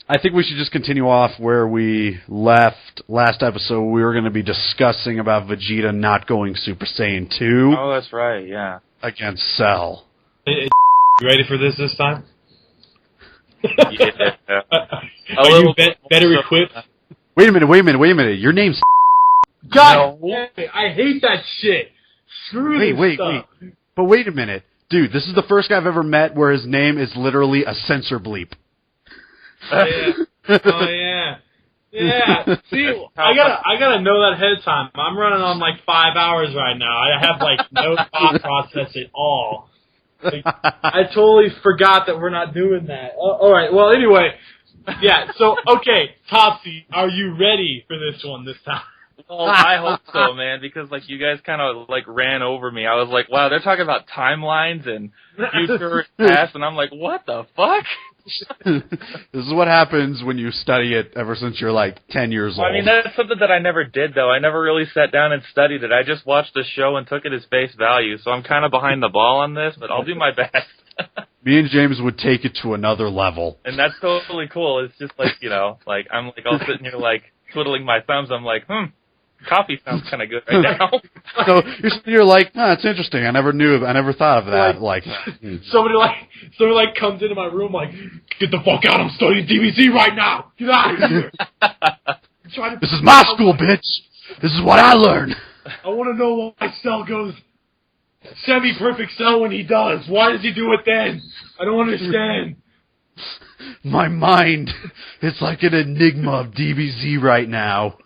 I think we should just continue off where we left last episode. We were going to be discussing about Vegeta not going Super Saiyan 2. Oh, that's right, yeah. Against Cell. You ready for this time? Yeah. Are you better equipped? Wait a minute. Your name's... God, no. I hate that shit. Screw this stuff. But wait a minute. Dude, this is the first guy I've ever met where his name is literally a censor bleep. Oh, yeah. Yeah. See, I gotta know that ahead of time. I'm running on like 5 hours right now. I have like no thought process at all. Like, I totally forgot that we're not doing that. Alright, well anyway. Yeah, so, okay, Topsy, are you ready for this one this time? Well, I hope so, man, because, like, you guys kind of, like, ran over me. I was like, wow, they're talking about timelines and future and past, and I'm like, what the fuck? This is what happens when you study it ever since you're, like, 10 years old. I mean, that's something that I never did, though. I never really sat down and studied it. I just watched the show and took it as face value, so I'm kind of behind the ball on this, but I'll do my best. Me and James would take it to another level. And that's totally cool. It's just like, you know, like, I'm like all sitting here, like, twiddling my thumbs. I'm like, coffee sounds kind of good right now. So you're like, it's interesting. I never thought of that. Somebody comes into my room like, get the fuck out! I'm studying DBZ right now. Get out of here. This is my school, bitch. This is what I learned. I want to know why Cell goes semi-perfect Cell when he does. Why does he do it then? I don't understand. My mind, it's like an enigma of DBZ right now.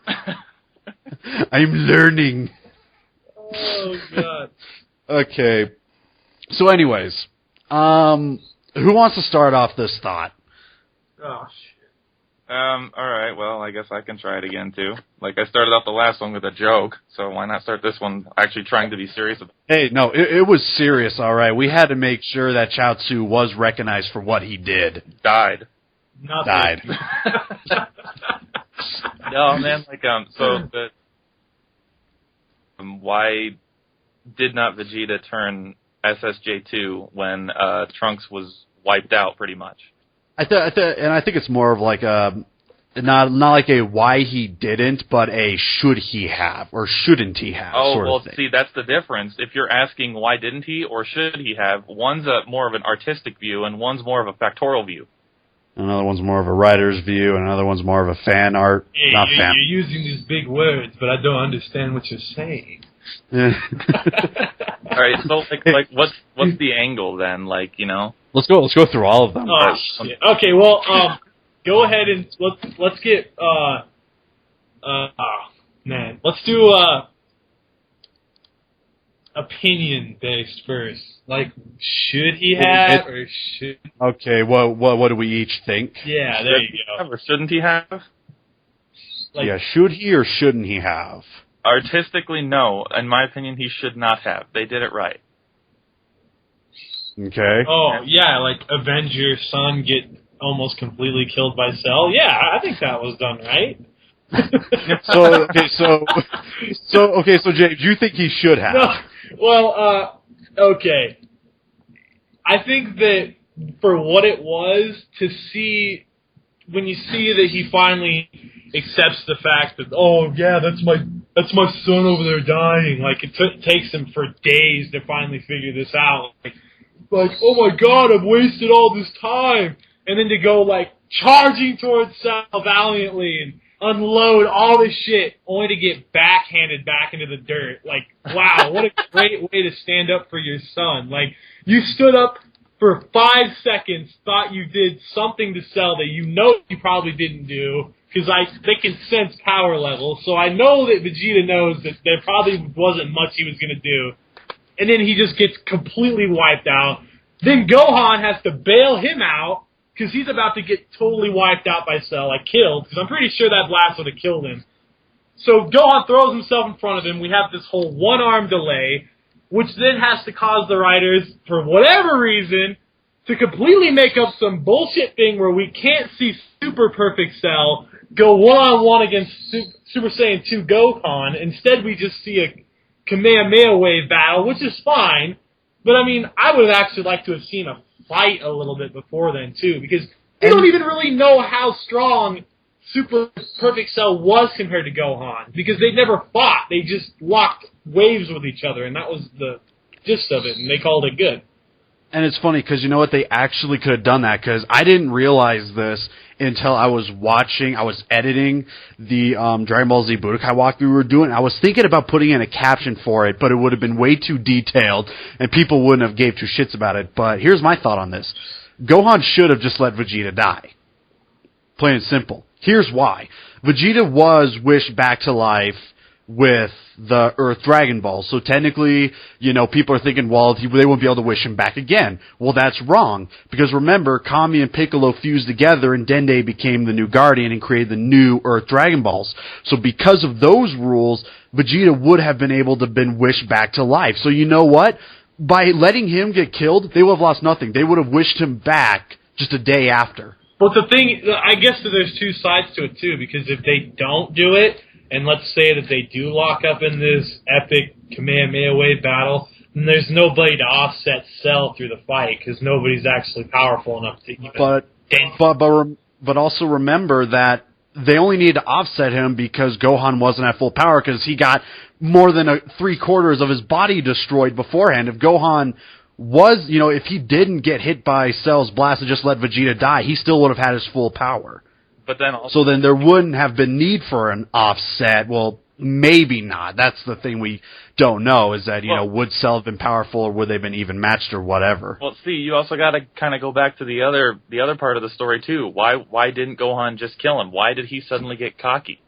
I'm learning. Oh, God. Okay. So anyways, who wants to start off this thought? Oh, shit. Alright, well, I guess I can try it again, too. Like, I started off the last one with a joke, so why not start this one actually trying to be serious about it? Hey, no, it was serious, alright. We had to make sure that Chaozu was recognized for what he did. Died. Died. No, man, like, why did not Vegeta turn SSJ2 when Trunks was wiped out, pretty much? I think it's more of like not like a why he didn't, but a should he have or shouldn't he have. Oh, well, thing. See, that's the difference. If you're asking why didn't he or should he have, one's more of an artistic view and one's more of a factorial view. Another one's more of a writer's view, and another one's more of a fan art. Hey, you're using these big words, but I don't understand what you're saying. All right, so like, what's the angle then? Like, you know, let's go through all of them. Oh shit. Okay, well, go ahead and let's get let's do opinion based first. Like, should he have or should? Okay, what do we each think? Yeah, there you go. Or shouldn't he have? Like, yeah, should he or shouldn't he have? Artistically, no. In my opinion, he should not have. They did it right. Okay. Oh, yeah, like avenge your son get almost completely killed by Cell. Yeah, I think that was done right. So James, you think he should have? No, well, okay. I think that for what it was, to see, when you see that he finally accepts the fact that, oh yeah, that's my son over there dying. Like, it takes him for days to finally figure this out. Like, oh my god, I've wasted all this time. And then to go, like, charging towards Cell valiantly and unload all this shit only to get backhanded back into the dirt. Like, wow, what a great way to stand up for your son. Like, you stood up for 5 seconds, thought you did something to Cell that you know you probably didn't do, because they can sense power levels, so I know that Vegeta knows that there probably wasn't much he was going to do. And then he just gets completely wiped out. Then Gohan has to bail him out, because he's about to get totally wiped out by Cell, like killed, because I'm pretty sure that blast would have killed him. So Gohan throws himself in front of him. We have this whole one-arm delay, which then has to cause the writers, for whatever reason, to completely make up some bullshit thing where we can't see Super Perfect Cell go one-on-one against Super Saiyan 2 Gohan. Instead, we just see a Kamehameha wave battle, which is fine. But, I mean, I would have actually liked to have seen a fight a little bit before then, too, because We don't even really know how strong Super Perfect Cell was compared to Gohan, because they never fought. They just locked waves with each other, and that was the gist of it, and they called it good. And it's funny, because you know what? They actually could have done that, because I didn't realize this until I was editing the Dragon Ball Z Budokai walkthrough we were doing. I was thinking about putting in a caption for it, but it would have been way too detailed, and people wouldn't have gave two shits about it. But here's my thought on this. Gohan should have just let Vegeta die. Plain and simple. Here's why. Vegeta was wished back to life with the Earth Dragon Ball. So technically, people are thinking, well, they won't be able to wish him back again. Well, that's wrong. Because remember, Kami and Piccolo fused together and Dende became the new Guardian and created the new Earth Dragon Balls. So because of those rules, Vegeta would have been able to have been wished back to life. So you know what? By letting him get killed, they would have lost nothing. They would have wished him back just a day after. But the thing, I guess that there's two sides to it, too, because if they don't do it, and let's say that they do lock up in this epic Kamehameha Wave battle, then there's nobody to offset Cell through the fight, because nobody's actually powerful enough to even... But also remember that they only needed to offset him because Gohan wasn't at full power, because he got more than 3/4 of his body destroyed beforehand. If Gohan was, if he didn't get hit by Cell's blast and just let Vegeta die, he still would have had his full power. But then also, so then there wouldn't have been need for an offset. Well, maybe not. That's the thing we don't know, is that, would Cell have been powerful, or would they have been even matched, or whatever. Well, see, you also got to kind of go back to the other part of the story, too. Why didn't Gohan just kill him? Why did he suddenly get cocky?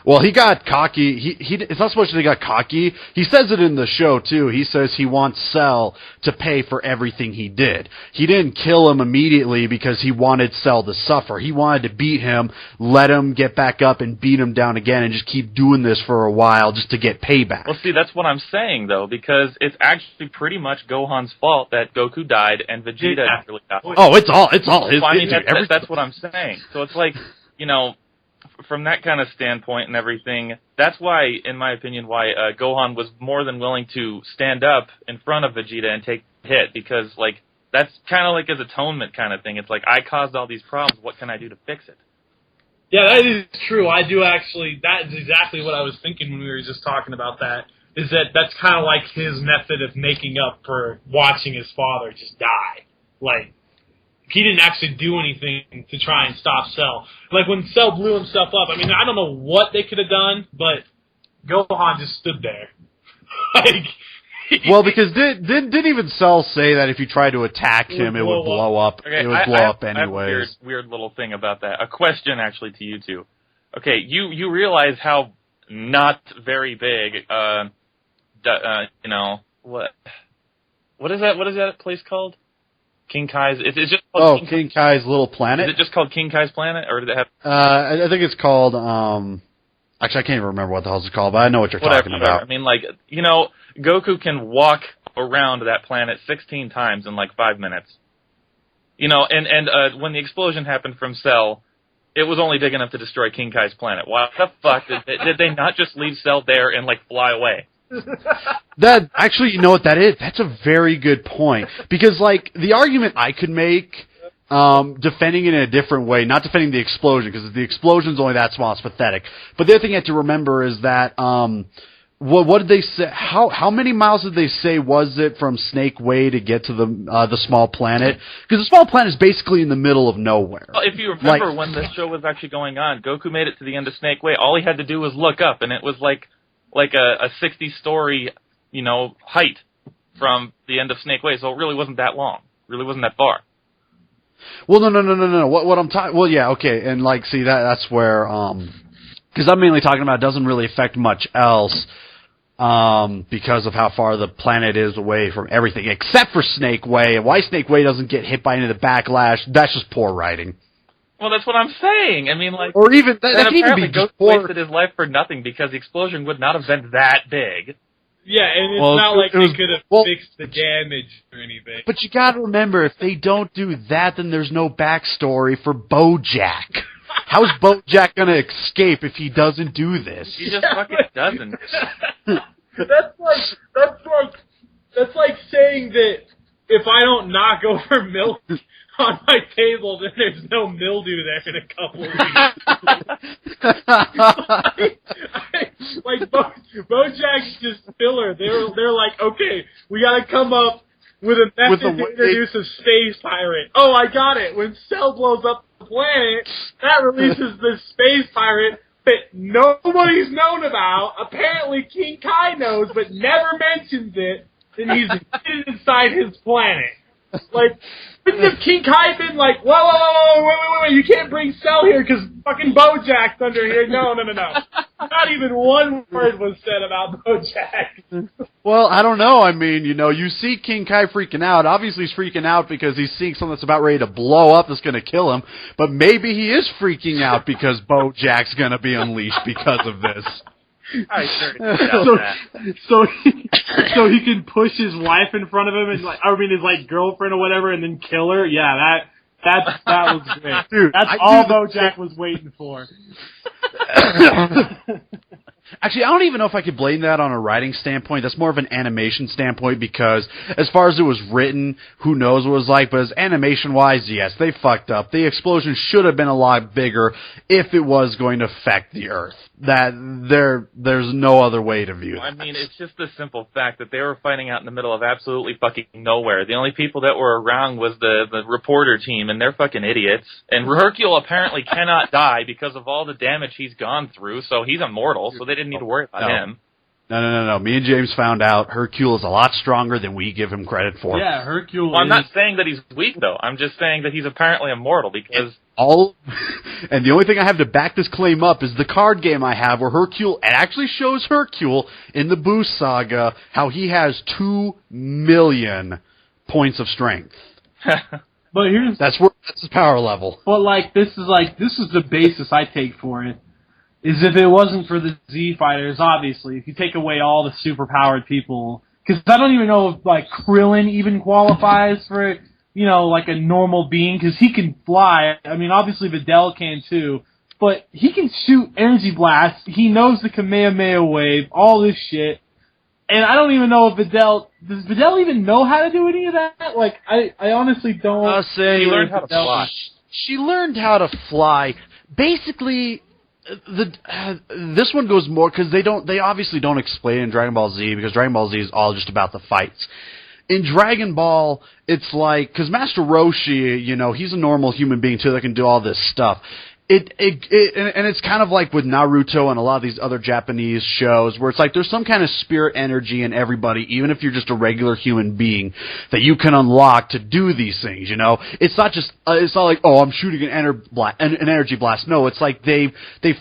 Well, he got cocky. It's not so much that he got cocky. He says it in the show, too. He says he wants Cell to pay for everything he did. He didn't kill him immediately because he wanted Cell to suffer. He wanted to beat him, let him get back up, and beat him down again, and just keep doing this for a while just to get payback. Well, see, that's what I'm saying, though, because it's actually pretty much Gohan's fault that Goku died and Vegeta actually died. Oh, it's all his. Well, I mean, that's what I'm saying. So it's like, from that kind of standpoint and everything, that's why, in my opinion, Gohan was more than willing to stand up in front of Vegeta and take the hit, because, that's kind of like his atonement kind of thing. It's like, I caused all these problems, what can I do to fix it? Yeah, that is true. I do actually, that is exactly what I was thinking when we were just talking about that, is that's kind of like his method of making up for watching his father just die. He didn't actually do anything to try and stop Cell. When Cell blew himself up, I don't know what they could have done, but Gohan just stood there. Well, because didn't even Cell say that if you tried to attack him, it would blow up? Okay, it would blow up anyways. I have a weird little thing about that. A question, actually, to you two. Okay, you realize how not very big, what is that place called? King Kai's. It's just called King Kai's Little Planet. Is it just called King Kai's Planet, or did it have? I think it's called. Actually, I can't even remember what the hell it's called, but I know what you're talking about. I mean, Goku can walk around that planet 16 times in 5 minutes. And when the explosion happened from Cell, it was only big enough to destroy King Kai's planet. Why the fuck did they not just leave Cell there and fly away? That actually, you know what that is? That's a very good point, because the argument I could make, defending it in a different way, not defending the explosion, because the explosion's only that small, it's pathetic. But the other thing you have to remember is that what did they say? How many miles did they say was it from Snake Way to get to the small planet? Because the small planet is basically in the middle of nowhere. Well, if you remember when this show was actually going on, Goku made it to the end of Snake Way. All he had to do was look up, and it was like a 60-story, height from the end of Snake Way, so it really wasn't that long. It really wasn't that far. Well, no. What I'm talking... Well, yeah, okay, and, see, that's where... Because I'm mainly talking about it doesn't really affect much else because of how far the planet is away from everything, except for Snake Way. And why Snake Way doesn't get hit by any of the backlash, that's just poor writing. Well, that's what I'm saying. I mean, or even that can even be just poor. Wasted his life for nothing because the explosion would not have been that big. Yeah, and it's not like they could have fixed the damage or anything. But you got to remember, if they don't do that, then there's no backstory for BoJack. How's BoJack gonna escape if he doesn't do this? He just fucking doesn't. That's like saying that if I don't knock over milk on my table, then there's no mildew there in a couple of weeks. like Bojack's just filler. They're like, okay, we got to come up with a method to introduce a space pirate. Oh, I got it. When Cell blows up the planet, that releases the space pirate that nobody's known about. Apparently King Kai knows, but never mentions it. And he's hidden inside his planet. Like, wouldn't have King Kai been like, whoa, wait, you can't bring Cell here because fucking Bojack's under here. No. Not even one word was said about Bojack. Well, I don't know. I mean, you see King Kai freaking out. Obviously he's freaking out because he's seeing something that's about ready to blow up that's going to kill him. But maybe he is freaking out because Bojack's going to be unleashed because of this. So he can push his wife in front of him and his girlfriend or whatever and then kill her. Yeah, that was great. Dude, that's all Bojack was waiting for. Actually, I don't even know if I could blame that on a writing standpoint. That's more of an animation standpoint because as far as it was written, who knows what it was like. But as animation-wise, yes, they fucked up. The explosion should have been a lot bigger if it was going to affect the Earth. There's no other way to view it. I mean, it's just the simple fact that they were fighting out in the middle of absolutely fucking nowhere. The only people that were around was the reporter team, and they're fucking idiots. And Hercule apparently cannot die because of all the damage he's gone through, so he's immortal, so they didn't need to worry about him. No. Me and James found out Hercule is a lot stronger than we give him credit for. Yeah, Hercule. Well, I'm not saying that he's weak, though. I'm just saying that he's apparently immortal because... And the only thing I have to back this claim up is the card game I have where Hercule, it actually shows Hercule in the Boost Saga how he has 2 million points of strength. But that's his power level. But this is the basis I take for it. Is if it wasn't for the Z Fighters, obviously, if you take away all the superpowered people, because I don't even know if Krillin even qualifies for a normal being, because he can fly. I mean, obviously Videl can too, but he can shoot energy blasts. He knows the Kamehameha wave, all this shit. And I don't even know if does Videl even know how to do any of that? I honestly don't. He learned how to fly. She learned how to fly. Basically, this one goes more because they obviously don't explain it in Dragon Ball Z because Dragon Ball Z is all just about the fights. In Dragon Ball, it's because Master Roshi, he's a normal human being too that can do all this stuff. And it's kind of like with Naruto and a lot of these other Japanese shows where it's there's some kind of spirit energy in everybody, even if you're just a regular human being, that you can unlock to do these things, It's not just, it's not like, oh, I'm shooting an energy blast. No, it's they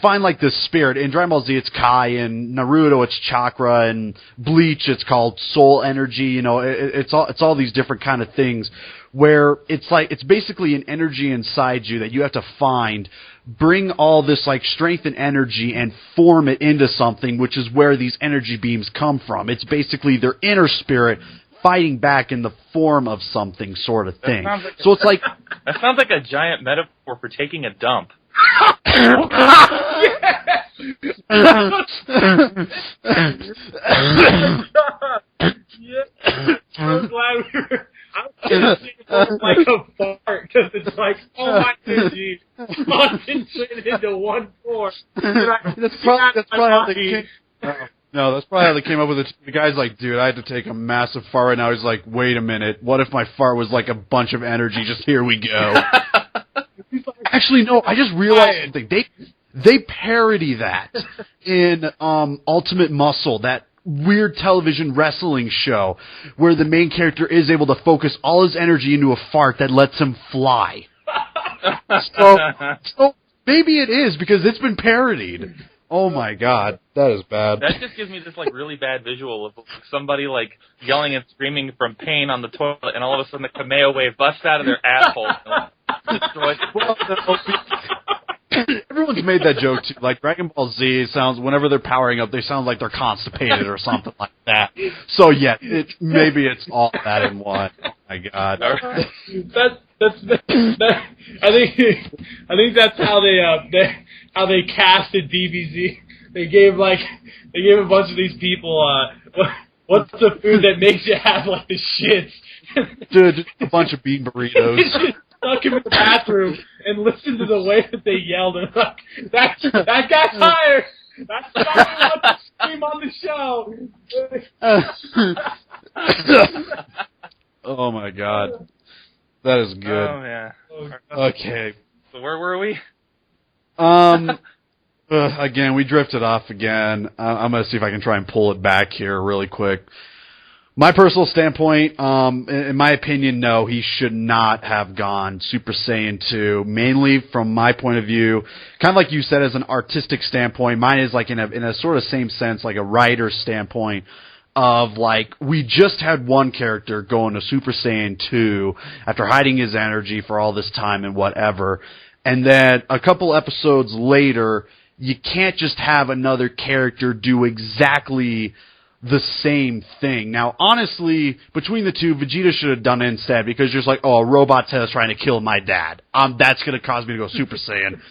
find this spirit. In Dragon Ball Z, it's Kai, and Naruto, it's chakra, and Bleach, it's called soul energy, it's all these different kind of things where it's basically an energy inside you that you have to find, bring all this strength and energy and form it into something, which is where these energy beams come from. It's basically their inner spirit fighting back in the form of something sort of thing. That sounds like a giant metaphor for taking a dump. I'm glad we were... I was like a fart because it's all my energy concentrated into one form. That's probably how they came. No, that's probably how they came up with it. The guy's dude, I had to take a massive fart right now. He's like, wait a minute, what if my fart was a bunch of energy? Just here we go. Actually, no, I just realized something. They parody that in Ultimate Muscle, that weird television wrestling show where the main character is able to focus all his energy into a fart that lets him fly. So maybe it is because it's been parodied. Oh my god, that is bad. That just gives me this really bad visual of somebody yelling and screaming from pain on the toilet, and all of a sudden the Kamehameha wave busts out of their asshole and destroys. Everyone's made that joke too. Dragon Ball Z sounds, whenever they're powering up, they sound like they're constipated or something like that. So yeah, maybe it's all that in one. Oh my god. I think that's how they casted DBZ. They gave a bunch of these people What's the food that makes you have like the shits? Dude, just a bunch of bean burritos. Stuck him in the bathroom and listen to the way that they yelled. And like, that guy's hired. That's the guy we want to scream on the show. Oh my god, that is good. Oh yeah. Okay. So where were we? Again, we drifted off again. I'm gonna see if I can try and pull it back here really quick. My personal standpoint, in my opinion, no, he should not have gone Super Saiyan 2, mainly from my point of view, kind of like you said, as an artistic standpoint. Mine is like in a sort of same sense, like a writer's standpoint of like, we just had one character go into Super Saiyan 2 after hiding his energy for all this time and whatever, and then a couple episodes later, you can't just have another character do exactly the same thing. Now, honestly, between the two, Vegeta should have done it instead, because you're just like, oh, a robot is trying to kill my dad. That's going to cause me to go Super Saiyan.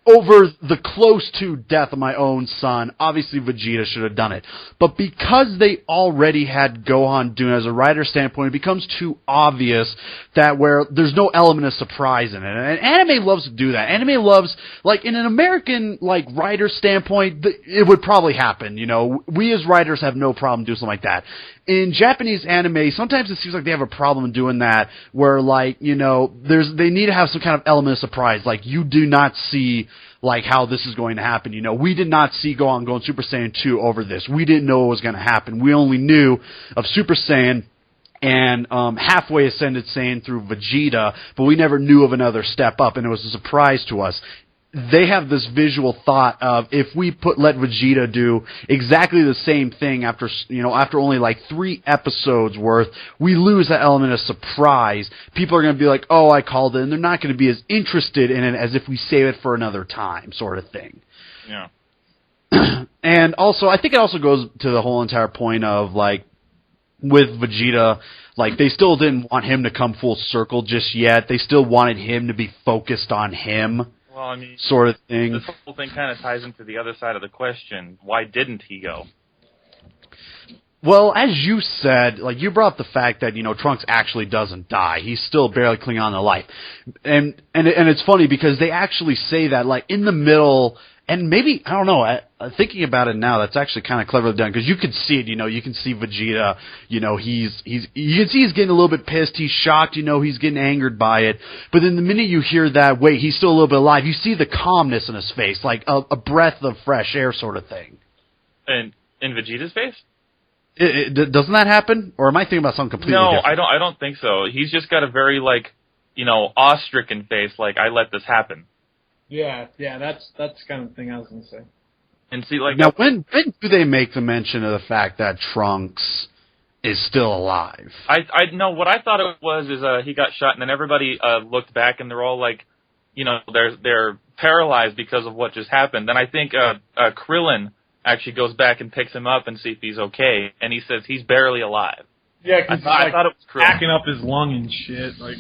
Over the close to death of my own son, obviously Vegeta should have done it. But because they already had Gohan doing it as a writer standpoint, it becomes too obvious that where there's no element of surprise in it. And anime loves to do that. Anime loves, like, in an American, like, writer standpoint, it would probably happen, you know. We as writers have no problem doing something like that. In Japanese anime, sometimes it seems like they have a problem doing that, where, like, you know, they need to have some kind of element of surprise. Like, you do not see, like, how this is going to happen. You know, we did not see Gohan going Super Saiyan 2 over this. We didn't know what was going to happen. We only knew of Super Saiyan and halfway ascended Saiyan through Vegeta, but we never knew of another step up, and it was a surprise to us. They have this visual thought of, if we let Vegeta do exactly the same thing after only like 3 episodes worth, we lose that element of surprise. People are going to be like, oh, I called it, and they're not going to be as interested in it as if we save it for another time, sort of thing. Yeah. And also, I think it also goes to the whole entire point of, like, with Vegeta, like, they still didn't want him to come full circle just yet. They still wanted him to be focused on him. Well, I mean, sort of thing. This whole thing kind of ties into the other side of the question. Why didn't he go? Well, as you said, like, you brought up the fact that, you know, Trunks actually doesn't die. He's still barely clinging on to life. And it's funny because they actually say that, like, in the middle, and maybe, I don't know, thinking about it now, that's actually kind of cleverly done, because you can see it, you know, you can see Vegeta, you know, you can see he's getting a little bit pissed, he's shocked, you know, he's getting angered by it, but then the minute you hear that, wait, he's still a little bit alive, you see the calmness in his face, like a breath of fresh air sort of thing. And in Vegeta's face? Doesn't that happen? Or am I thinking about something completely different? No, I don't think so. He's just got a very, like, you know, awe-stricken face, like, I let this happen. Yeah, that's kind of the thing I was going to say. And see, like, now, when do they make the mention of the fact that Trunks is still alive? I know what I thought it was is he got shot, and then everybody looked back, and they're all like, you know, they're paralyzed because of what just happened. Then I think Krillin actually goes back and picks him up and see if he's okay, and he says he's barely alive. Yeah, because I thought it was Krillin. hacking up his lung and shit. Like,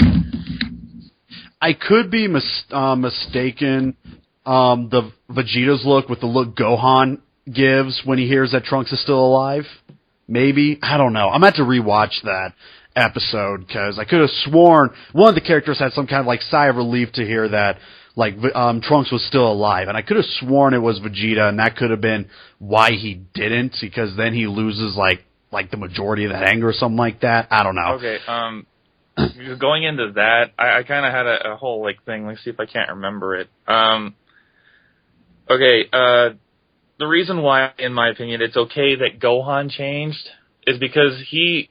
I could be mistaken. The Vegeta's look with the look Gohan gives when he hears that Trunks is still alive. Maybe, I don't know. I'm gonna have to rewatch that episode because I could have sworn one of the characters had some kind of like sigh of relief to hear that like Trunks was still alive, and I could have sworn it was Vegeta, and that could have been why he didn't, because then he loses like the majority of that anger or something like that. I don't know. Okay, going into that, I kind of had a whole like thing. Let's see if I can't remember it. The reason why, in my opinion, it's okay that Gohan changed is because he's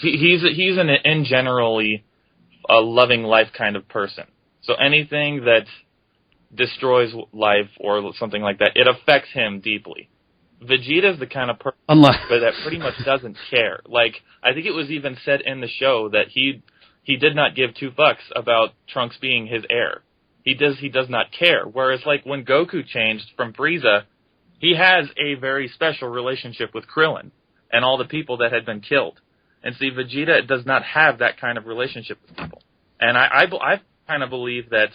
in generally a loving life kind of person. So anything that destroys life or something like that, it affects him deeply. Vegeta's the kind of person that pretty much doesn't care. Like, I think it was even said in the show that he did not give 2 fucks about Trunks being his heir. He does not care. Whereas, like, when Goku changed from Frieza, he has a very special relationship with Krillin and all the people that had been killed. And see, Vegeta does not have that kind of relationship with people. And I kind of believe that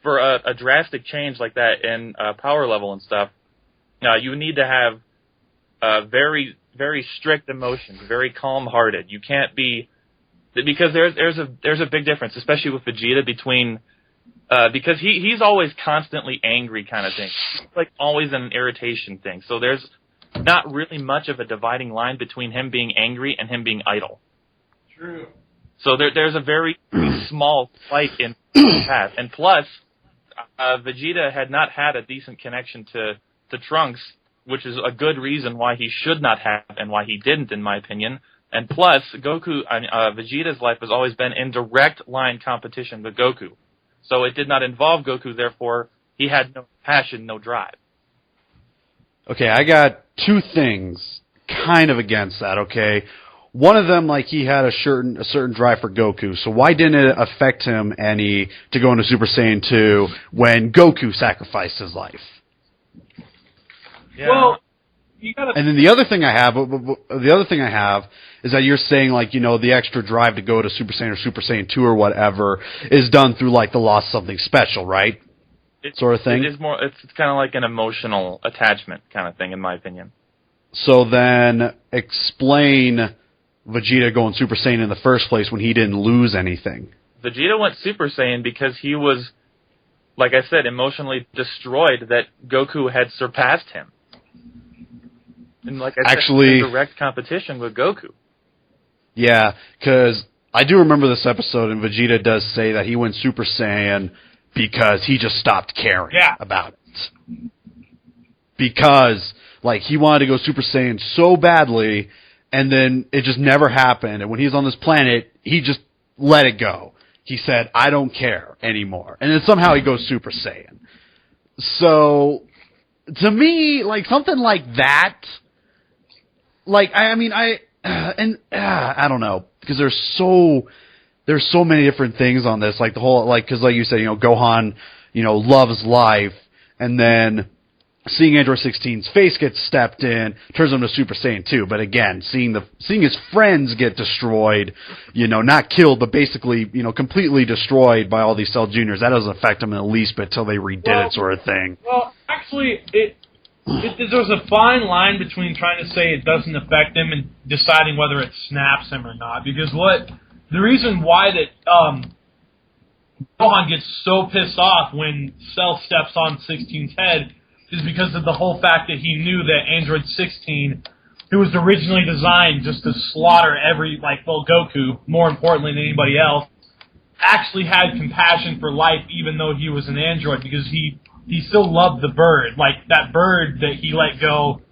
for a drastic change like that in power level and stuff, you need to have very, very strict emotions, very calm-hearted. You can't be, because there's a big difference, especially with Vegeta, between because he's always constantly angry kind of thing. It's like always an irritation thing. So there's not really much of a dividing line between him being angry and him being idle. True. So there's a very small spike in the path. And plus, Vegeta had not had a decent connection to Trunks, which is a good reason why he should not have and why he didn't, in my opinion. And plus, Vegeta's life has always been in direct line competition with Goku. So it did not involve Goku, therefore he had no passion, no drive. Okay, I got two things kind of against that, okay? One of them, like, he had a certain drive for Goku, so why didn't it affect him any to go into Super Saiyan 2 when Goku sacrificed his life? Yeah. Well, you gotta. And then the other thing I have is that you're saying, like, you know, the extra drive to go to Super Saiyan or Super Saiyan 2 or whatever is done through, like, the lost something special, right? Sort of thing? It is more, it's kind of like an emotional attachment kind of thing, in my opinion. So then explain Vegeta going Super Saiyan in the first place when he didn't lose anything. Vegeta went Super Saiyan because he was, like I said, emotionally destroyed that Goku had surpassed him. And like I said, in direct competition with Goku. Yeah, because I do remember this episode, and Vegeta does say that he went Super Saiyan because he just stopped caring about it. Because, like, he wanted to go Super Saiyan so badly, and then it just never happened. And when he was on this planet, he just let it go. He said, I don't care anymore. And then somehow he goes Super Saiyan. So, to me, like, something like that, like, I don't know, because there's so many different things on this, like the whole, like, because like you said, you know, Gohan, you know, loves life, and then seeing Android 16's face get stepped in turns him to Super Saiyan 2. But again, seeing his friends get destroyed, you know, not killed, but basically, you know, completely destroyed by all these Cell Juniors, that doesn't affect him in the least bit till they redid it, sort of thing. Well, actually, there's a fine line between trying to say it doesn't affect him and deciding whether it snaps him or not. Because the reason why that Gohan gets so pissed off when Cell steps on 16's head is because of the whole fact that he knew that Android 16, who was originally designed just to slaughter Goku, more importantly than anybody else, actually had compassion for life even though he was an android, because he still loved the bird. Like, that bird that he let go,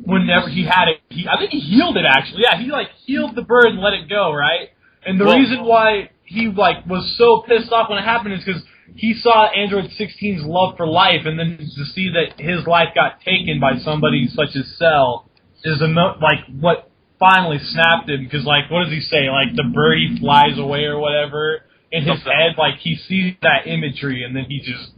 whenever he had it, I think he healed it, actually. Yeah, he, healed the bird and let it go, right? And the reason why he, was so pissed off when it happened is because he saw Android 16's love for life, and then to see that his life got taken by somebody such as Cell is, what finally snapped him, because, what does he say? The birdie flies away or whatever. In his head, he sees that imagery, and then he just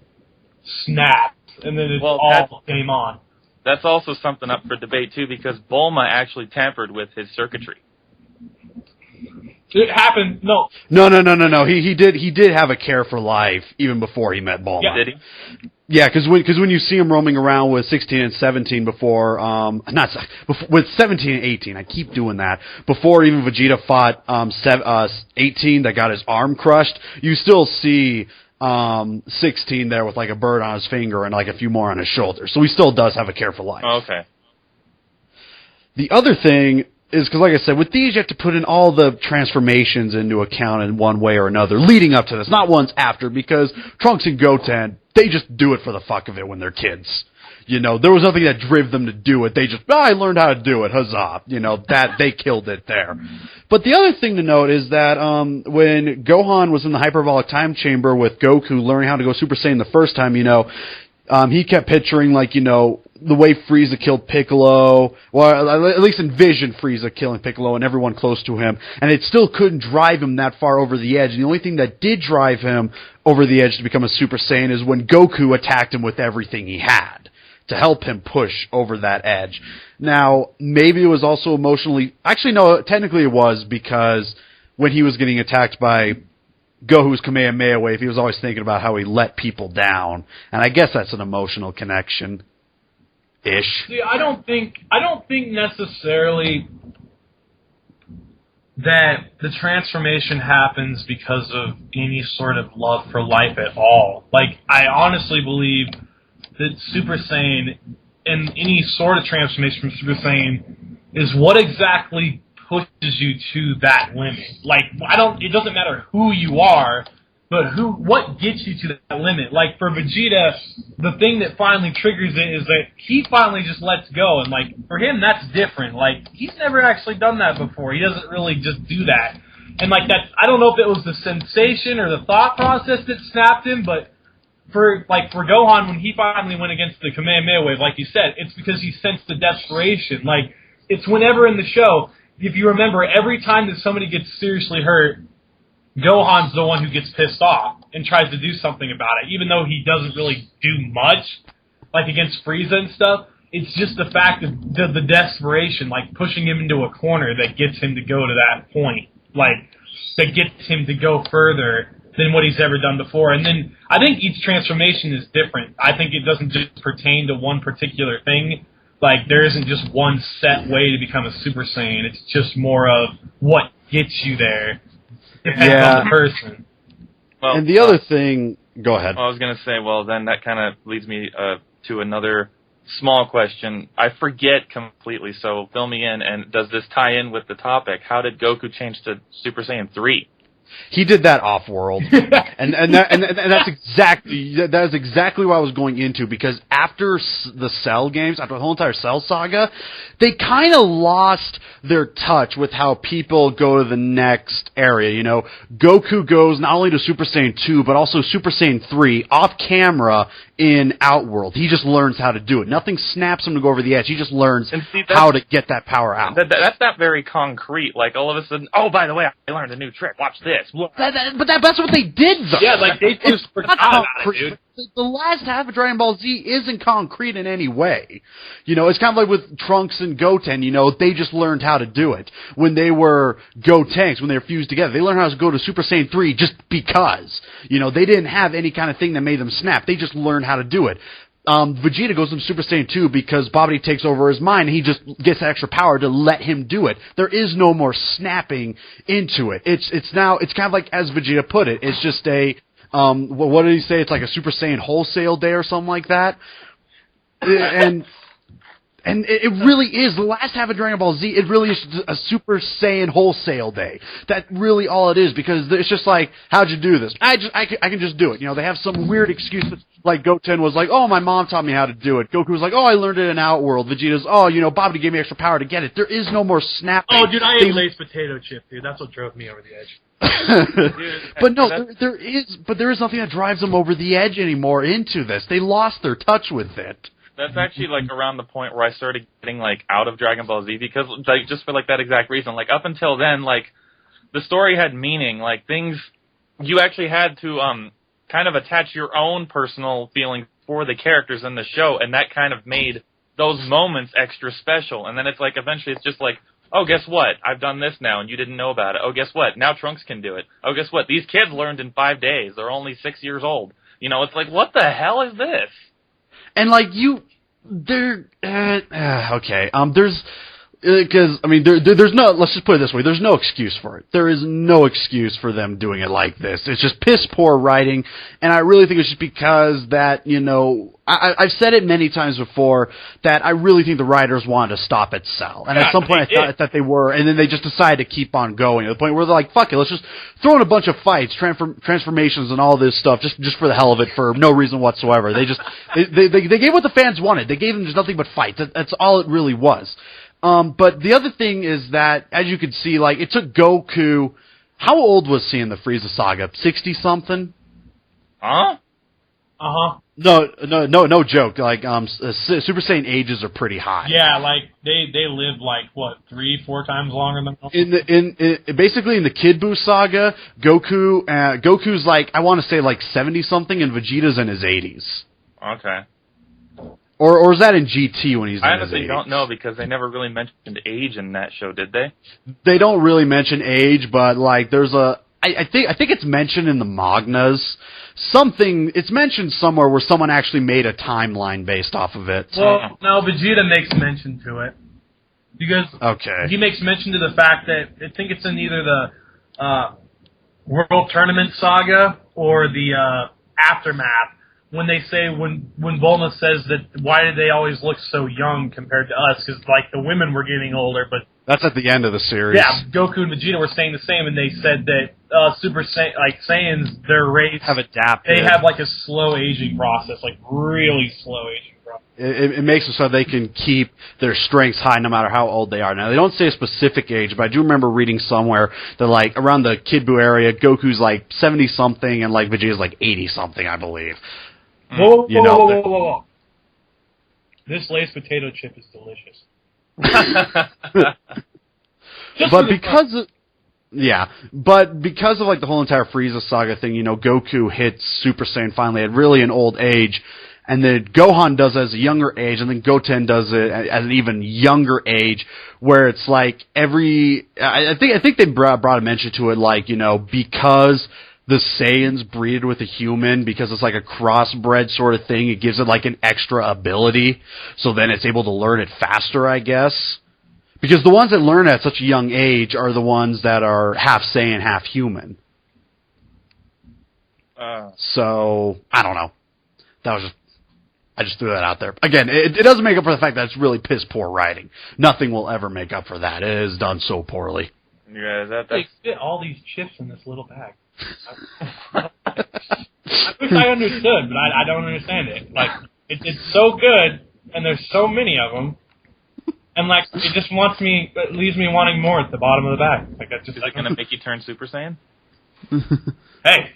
snaps, and then it all came on. That's also something up for debate, too, because Bulma actually tampered with his circuitry. It happened, no. No. He did have a care for life, even before he met Bulma. Yeah. Did he? Yeah, because when you see him roaming around with 16 and 17 with 17 and 18, I keep doing that, before even Vegeta fought 18 that got his arm crushed, you still see 16 there with a bird on his finger and a few more on his shoulder. So he still does have a care for life. Oh, okay. The other thing is, because like I said, with these you have to put in all the transformations into account in one way or another, leading up to this, not once after, because Trunks and Goten, they just do it for the fuck of it when they're kids. You know, there was nothing that drove them to do it. They just, I learned how to do it, huzzah. You know, that, they killed it there. But the other thing to note is that when Gohan was in the hyperbolic time chamber with Goku learning how to go Super Saiyan the first time, he kept picturing, the way Frieza killed Piccolo, or at least envisioned Frieza killing Piccolo and everyone close to him, and it still couldn't drive him that far over the edge. And the only thing that did drive him over the edge to become a Super Saiyan is when Goku attacked him with everything he had to help him push over that edge. Now, maybe it was also emotionally... Actually, no, technically it was, because when he was getting attacked by Goku's Kamehameha wave, he was always thinking about how he let people down. And I guess that's an emotional connection. ish. See, I don't think necessarily that the transformation happens because of any sort of love for life at all. Like, I honestly believe that Super Saiyan and any sort of transformation from Super Saiyan is what exactly pushes you to that limit. Like, it doesn't matter who you are, but what gets you to that limit. Like, for Vegeta, the thing that finally triggers it is that he finally just lets go, and, like, for him, that's different. Like, he's never actually done that before. He doesn't really just do that. And, like, I don't know if it was the sensation or the thought process that snapped him, but for Gohan, when he finally went against the Kamehameha Wave, like you said, it's because he sensed the desperation. Like, it's whenever in the show, if you remember, every time that somebody gets seriously hurt, Gohan's the one who gets pissed off and tries to do something about it, even though he doesn't really do much, like against Frieza and stuff. It's just the fact of the desperation, like pushing him into a corner that gets him to go to that point, like that gets him to go further than what he's ever done before. And then I think each transformation is different. I think it doesn't just pertain to one particular thing. Like, there isn't just one set way to become a Super Saiyan. It's just more of what gets you there. Depends on the person. Well, and the other thing, go ahead. I was going to say, well, then that kind of leads me to another small question. I forget completely, so fill me in. And does this tie in with the topic? How did Goku change to Super Saiyan 3? He did that off-world, and that's exactly what I was going into, because after the Cell games, after the whole entire Cell saga, they kind of lost their touch with how people go to the next area. You know, Goku goes not only to Super Saiyan 2, but also Super Saiyan 3 off camera in Outworld. He just learns how to do it. Nothing snaps him to go over the edge. He just learns how to get that power out. That's not very concrete. Like, all of a sudden, oh, by the way, I learned a new trick. Watch this. That's what they did, though. Yeah, like, they just forgot about it, dude. The last half of Dragon Ball Z isn't concrete in any way. You know, it's kind of like with Trunks and Goten, you know, they just learned how to do it. When they were Gotenks, when they were fused together, they learned how to go to Super Saiyan 3 just because. You know, they didn't have any kind of thing that made them snap. They just learned how to do it. Vegeta goes to Super Saiyan 2 because Babidi takes over his mind, and he just gets extra power to let him do it. There is no more snapping into it. It's kind of like, as Vegeta put it, it's just a, what did he say? It's like a Super Saiyan wholesale day or something like that. And it really is, the last half of Dragon Ball Z, it really is a Super Saiyan wholesale day. That's really all it is, because it's just like, how'd you do this? I can just do it. You know, they have some weird excuse, like Goten was like, oh, my mom taught me how to do it. Goku was like, oh, I learned it in Outworld. Vegeta's, oh, you know, Babidi gave me extra power to get it. There is no more snapping. Oh, dude, I ate Lay's potato chip, dude. That's what drove me over the edge. But no, there is nothing that drives them over the edge anymore into this. They lost their touch with it. That's actually, like, around the point where I started getting, like, out of Dragon Ball Z, because, like, just for, like, that exact reason. Like, up until then, like, the story had meaning. Like, things, you actually had to, kind of attach your own personal feelings for the characters in the show, and that kind of made those moments extra special. And then it's like, eventually it's just like, oh, guess what? I've done this now, and you didn't know about it. Oh, guess what? Now Trunks can do it. Oh, guess what? These kids learned in 5 days. They're only 6 years old. You know, it's like, what the hell is this? And like because, I mean, there's no, let's just put it this way, there's no excuse for it. There is no excuse for them doing it like this. It's just piss poor writing, and I really think it's just because that, you know, I've said it many times before, that I really think the writers wanted to stop at Cell. And at some point I thought that they were, and then they just decided to keep on going, to the point where they're like, fuck it, let's just throw in a bunch of fights, transformations and all this stuff, just for the hell of it, for no reason whatsoever. They just, they gave what the fans wanted. They gave them just nothing but fights. That's all it really was. But the other thing is that, as you can see, like, it took Goku, how old was he in the Frieza saga? 60-something? Huh? Uh-huh. No joke. Like, Super Saiyan ages are pretty high. Yeah, like, they live, like, what, 3-4 times longer than us? Basically, in the Kid Buu saga, Goku's, like, I want to say, like, 70-something, and Vegeta's in his 80s. Okay. Or is that in GT when he's in his 80s? I honestly don't know, because they never really mentioned age in that show, did they? They don't really mention age, but, like, there's a... I think it's mentioned in the Magnas something. It's mentioned somewhere where someone actually made a timeline based off of it. Well, no, Vegeta makes mention to it. Because he makes mention to the fact that I think it's in either the World Tournament Saga or the Aftermath when they say when Bulma says that why did they always look so young compared to us? Because like the women were getting older, but that's at the end of the series. Yeah, Goku and Vegeta were saying the same, and they said that Super Saiyans, their race have adapted. They have like a slow aging process, like really slow aging. It makes it so they can keep their strengths high no matter how old they are. Now, they don't say a specific age, but I do remember reading somewhere that, like, around the Kid Buu area, Goku's, like, 70-something, and, like, Vegeta's, like, 80-something, I believe. Whoa. This Lay's potato chip is delicious. But because of, like, the whole entire Frieza saga thing, Goku hits Super Saiyan finally at really an old age. And then Gohan does it as a younger age, and then Goten does it at an even younger age, where it's like I think they brought a mention to it, like, because the Saiyans breeded with a human, because it's like a crossbred sort of thing, it gives it like an extra ability, so then it's able to learn it faster, I guess. Because the ones that learn at such a young age are the ones that are half Saiyan, half human. So, I don't know. I just threw that out there. Again, it doesn't make up for the fact that it's really piss poor writing. Nothing will ever make up for that. It is done so poorly. Yeah, they fit all these chips in this little bag. I wish I understood, but I don't understand it. Like, it's so good, and there's so many of them, and like it just leaves me wanting more at the bottom of the bag. Like that's just is it gonna make you turn Super Saiyan? Hey,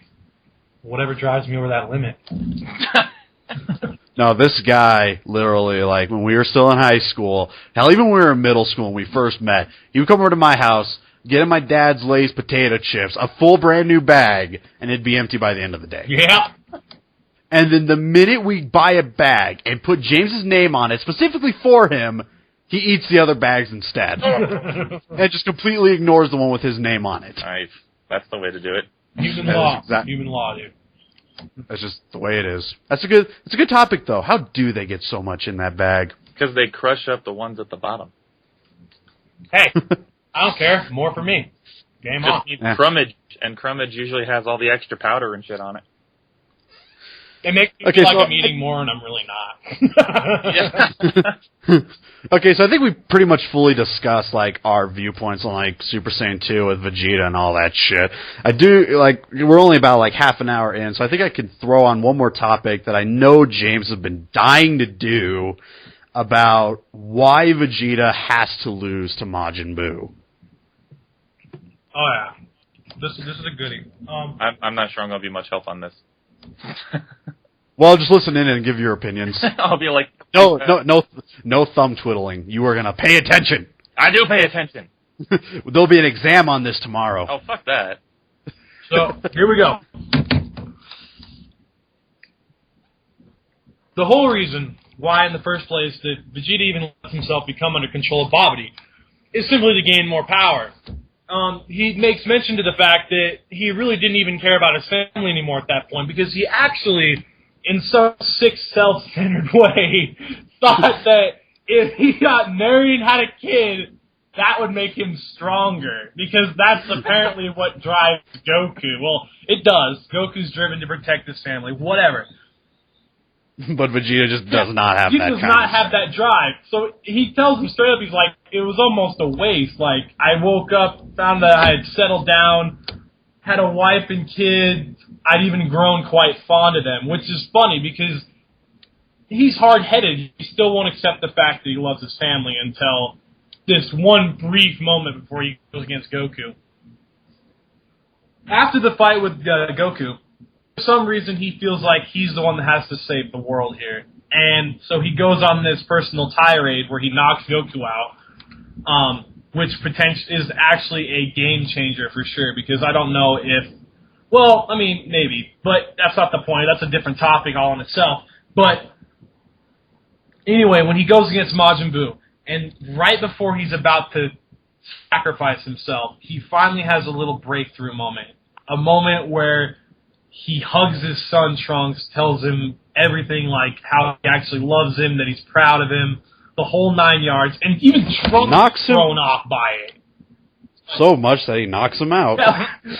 whatever drives me over that limit. No, this guy, literally, like, when we were still in high school, hell, even when we were in middle school when we first met, he would come over to my house, get in my dad's Lay's potato chips, a full brand new bag, and it'd be empty by the end of the day. Yeah. And then the minute we buy a bag and put James's name on it, specifically for him, he eats the other bags instead. And just completely ignores the one with his name on it. Nice. That's the way to do it. Human law, dude. That's just the way it is. It's a good topic, though. How do they get so much in that bag? Because they crush up the ones at the bottom. Hey, I don't care. More for me. Game on. Crummage, and Crummage usually has all the extra powder and shit on it. It makes me feel like I'm eating more, and I'm really not. Okay, so I think we pretty much fully discussed, like, our viewpoints on, like, Super Saiyan 2 with Vegeta and all that shit. I do, like, we're only about, like, half an hour in, so I think I could throw on one more topic that I know James has been dying to do about why Vegeta has to lose to Majin Buu. Oh, yeah. This is a goodie. I'm not sure I'm going to be much help on this. Well, just listen in and give your opinions. I'll be like, no thumb twiddling. You are gonna pay attention. I do pay attention. There'll be an exam on this tomorrow. Oh, fuck that. So here we go. The whole reason why, in the first place, that Vegeta even lets himself become under control of Babidi is simply to gain more power. He makes mention to the fact that he really didn't even care about his family anymore at that point, because he actually, in some sick, self-centered way, thought that if he got married and had a kid, that would make him stronger, because that's apparently what drives Goku. Well, it does. Goku's driven to protect his family, whatever. But Vegeta just does not have that kind of... He does not have that drive. So he tells him straight up, he's like, it was almost a waste. Like, I woke up, found that I had settled down, had a wife and kids. I'd even grown quite fond of them, which is funny because he's hard-headed. He still won't accept the fact that he loves his family until this one brief moment before he goes against Goku. After the fight with Goku, for some reason he feels like he's the one that has to save the world here. And so he goes on this personal tirade where he knocks Goku out, which potentially is actually a game changer for sure, because I don't know if... Well, I mean, maybe, but that's not the point. That's a different topic all in itself. But anyway, when he goes against Majin Buu, and right before he's about to sacrifice himself, he finally has a little breakthrough moment. A moment where he hugs his son Trunks, tells him everything, like how he actually loves him, that he's proud of him, the whole 9 yards, and even Trunks Knocks is him thrown off by it. so much that he knocks him out.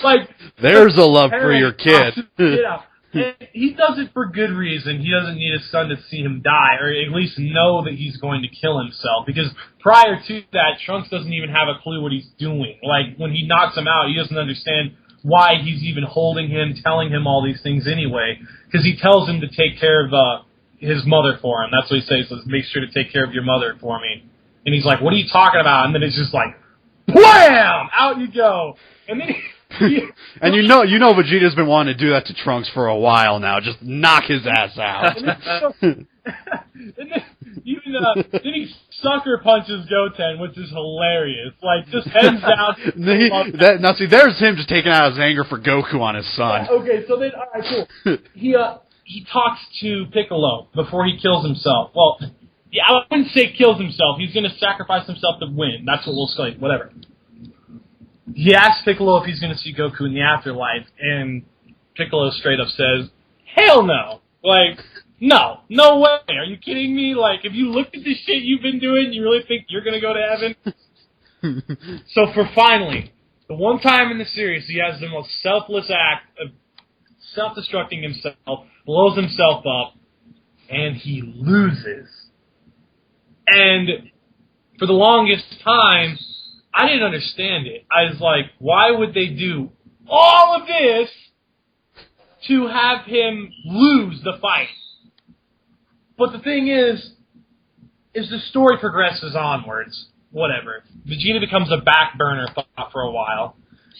Like, there's a love for your kid. Yeah. And he does it for good reason. He doesn't need his son to see him die, or at least know that he's going to kill himself. Because prior to that, Trunks doesn't even have a clue what he's doing. Like, when he knocks him out, he doesn't understand why he's even holding him, telling him all these things anyway. Because he tells him to take care of his mother for him. That's what he says. He says, make sure to take care of your mother for me. And he's like, what are you talking about? And then it's just like, wham! Out you go. And then and you know Vegeta's been wanting to do that to Trunks for a while now. Just knock his ass out. and then he sucker punches Goten, which is hilarious. Like, just heads down. Now see, there's him just taking out his anger for Goku on his son. Yeah, okay, so then, alright, cool. He talks to Piccolo before he kills himself. Well, yeah, I wouldn't say kills himself. He's going to sacrifice himself to win. That's what we'll say. Whatever. He asks Piccolo if he's going to see Goku in the afterlife, and Piccolo straight up says, hell no. Like, no way. Are you kidding me? Like, if you looked at this shit you've been doing, you really think you're going to go to heaven? So for finally, the one time in the series he has the most selfless act of self-destructing himself, blows himself up, and he loses. And for the longest time, I didn't understand it. I was like, why would they do all of this to have him lose the fight? But the thing is the story progresses onwards. Whatever. Vegeta becomes a back burner thought for a while.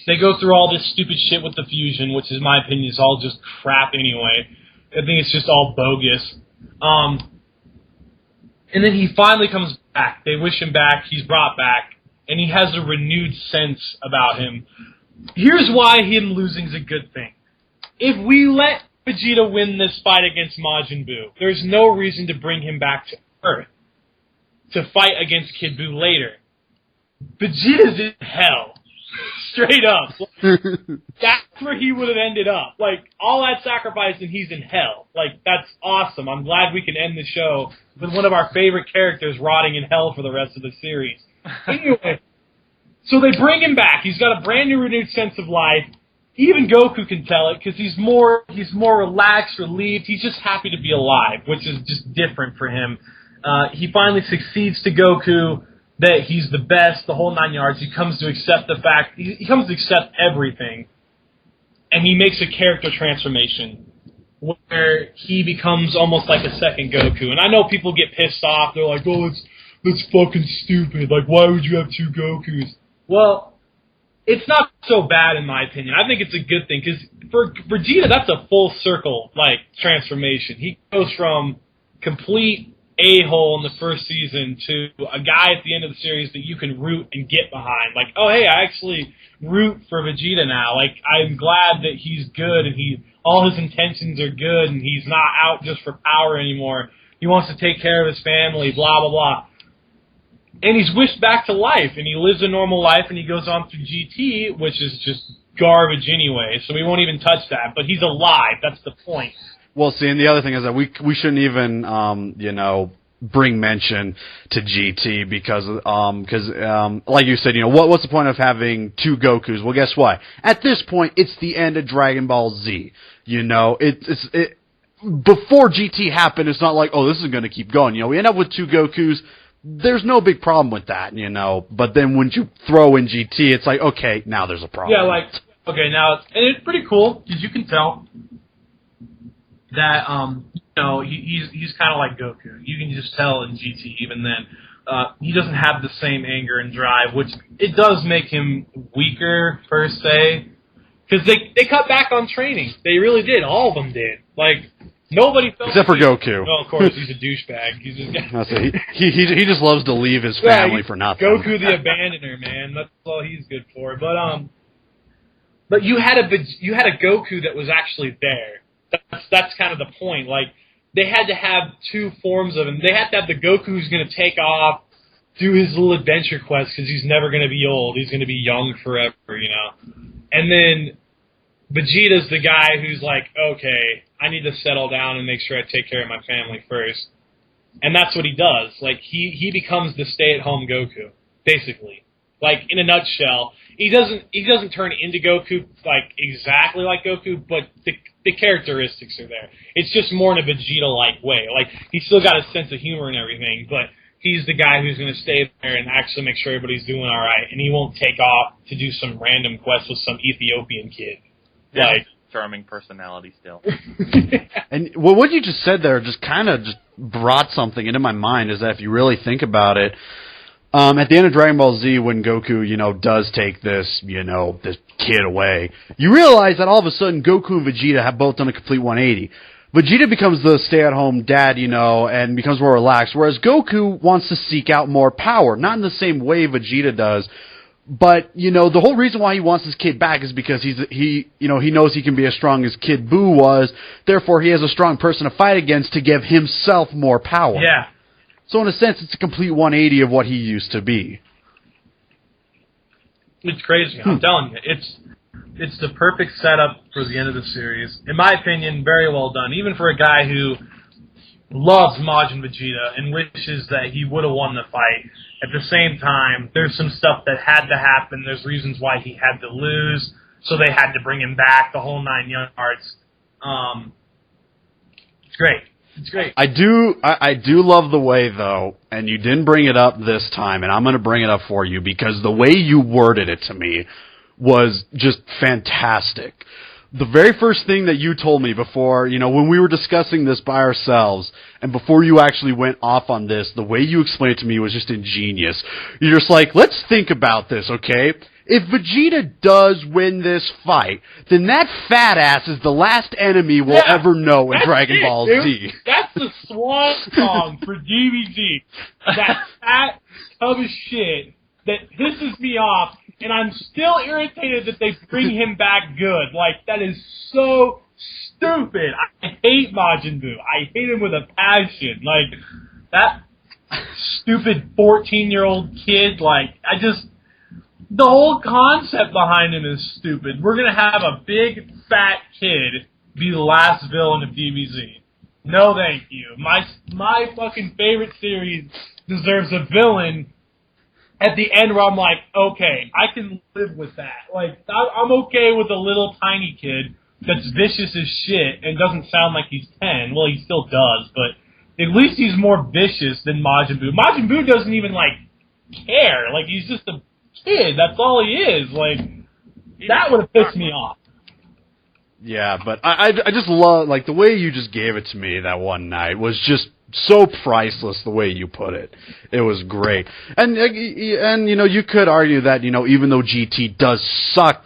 They go through all this stupid shit with the fusion, which in my opinion is all just crap anyway. I think it's just all bogus. And then he finally comes back. They wish him back. He's brought back. And he has a renewed sense about him. Here's why him losing is a good thing. If we let Vegeta win this fight against Majin Buu, there's no reason to bring him back to Earth to fight against Kid Buu later. Vegeta's in hell. Straight up. That's where he would have ended up. Like, all that sacrifice and he's in hell. Like, that's awesome. I'm glad we can end the show with one of our favorite characters rotting in hell for the rest of the series. Anyway, so they bring him back. He's got a brand new renewed sense of life. Even Goku can tell it because he's more relaxed, relieved. He's just happy to be alive, which is just different for him. He finally succeeds to Goku that he's the best, the whole 9 yards. He comes to accept the fact, he comes to accept everything, and he makes a character transformation where he becomes almost like a second Goku. And I know people get pissed off. They're like, oh, that's fucking stupid. Like, why would you have two Gokus? Well, it's not so bad in my opinion. I think it's a good thing, because for Vegeta, that's a full circle, like, transformation. He goes from complete a-hole in the first season to a guy at the end of the series that you can root and get behind. Like, oh, hey, I actually root for Vegeta now. Like, I'm glad that he's good and all his intentions are good and he's not out just for power anymore. He wants to take care of his family, blah, blah, blah. And he's wished back to life, and he lives a normal life, and he goes on through GT, which is just garbage anyway, so we won't even touch that. But he's alive. That's the point. Well, see, and the other thing is that we shouldn't even, bring mention to GT because like you said, what's the point of having two Gokus? Well, guess what? At this point, it's the end of Dragon Ball Z. It before GT happened, it's not like, oh, this is going to keep going. We end up with two Gokus. There's no big problem with that, But then when you throw in GT, it's like, okay, now there's a problem. Yeah, like, okay, now, and it's pretty cool, because you can tell that, he's kind of like Goku. You can just tell in GT, even then. He doesn't have the same anger and drive, which it does make him weaker, per se. Because they cut back on training. They really did. All of them did. Like, nobody felt except for Goku. Well, of course, he's a douchebag. He's just he just loves to leave his family for nothing. Goku the Abandoner, man. That's all he's good for. But you had a Goku that was actually there. That's kind of the point. Like, they had to have two forms of him. They had to have the Goku who's going to take off, do his little adventure quest because he's never going to be old. He's going to be young forever, And then Vegeta's the guy who's like, okay, I need to settle down and make sure I take care of my family first. And that's what he does. Like, he becomes the stay-at-home Goku, basically. Like, in a nutshell, he doesn't turn into Goku, like, exactly like Goku, but the characteristics are there. It's just more in a Vegeta-like way. Like, he's still got a sense of humor and everything, but he's the guy who's going to stay there and actually make sure everybody's doing all right, and he won't take off to do some random quest with some Ethiopian kid. Yeah, Like, charming personality still. And well, what you just said there just kind of just brought something into my mind, is that if you really think about it, at the end of Dragon Ball Z, when Goku, does take this, this kid away, you realize that all of a sudden Goku and Vegeta have both done a complete 180. Vegeta becomes the stay-at-home dad, and becomes more relaxed, whereas Goku wants to seek out more power. Not in the same way Vegeta does, but, the whole reason why he wants his kid back is because he knows he can be as strong as Kid Buu was, therefore he has a strong person to fight against to give himself more power. yeah. So in a sense, it's a complete 180 of what he used to be. It's crazy. I'm telling you, it's the perfect setup for the end of the series. In my opinion, very well done. Even for a guy who loves Majin Vegeta and wishes that he would have won the fight. At the same time, there's some stuff that had to happen. There's reasons why he had to lose, so they had to bring him back. The whole 9 yards. It's great. It's great. I do love the way, though, and you didn't bring it up this time, and I'm going to bring it up for you, because the way you worded it to me was just fantastic. The very first thing that you told me before, when we were discussing this by ourselves, and before you actually went off on this, the way you explained it to me was just ingenious. You're just like, let's think about this, okay? If Vegeta does win this fight, then that fat ass is the last enemy we'll ever know in Dragon Ball Z. That's the swan song for DBZ. That fat tub of shit that pisses me off, and I'm still irritated that they bring him back good. Like, that is so stupid. I hate Majin Buu. I hate him with a passion. Like, that stupid 14-year-old kid, the whole concept behind him is stupid. We're going to have a big, fat kid be the last villain of DBZ. No, thank you. My fucking favorite series deserves a villain at the end where I'm like, okay, I can live with that. Like, I'm okay with a little tiny kid that's vicious as shit and doesn't sound like he's 10. Well, he still does, but at least he's more vicious than Majin Buu. Majin Buu doesn't even, care. Like, he's just a kid. That's all he is. Like, that would have pissed me off. Yeah, but I just love, the way you just gave it to me that one night was just so priceless, the way you put it. It was great. And you could argue that, even though GT does suck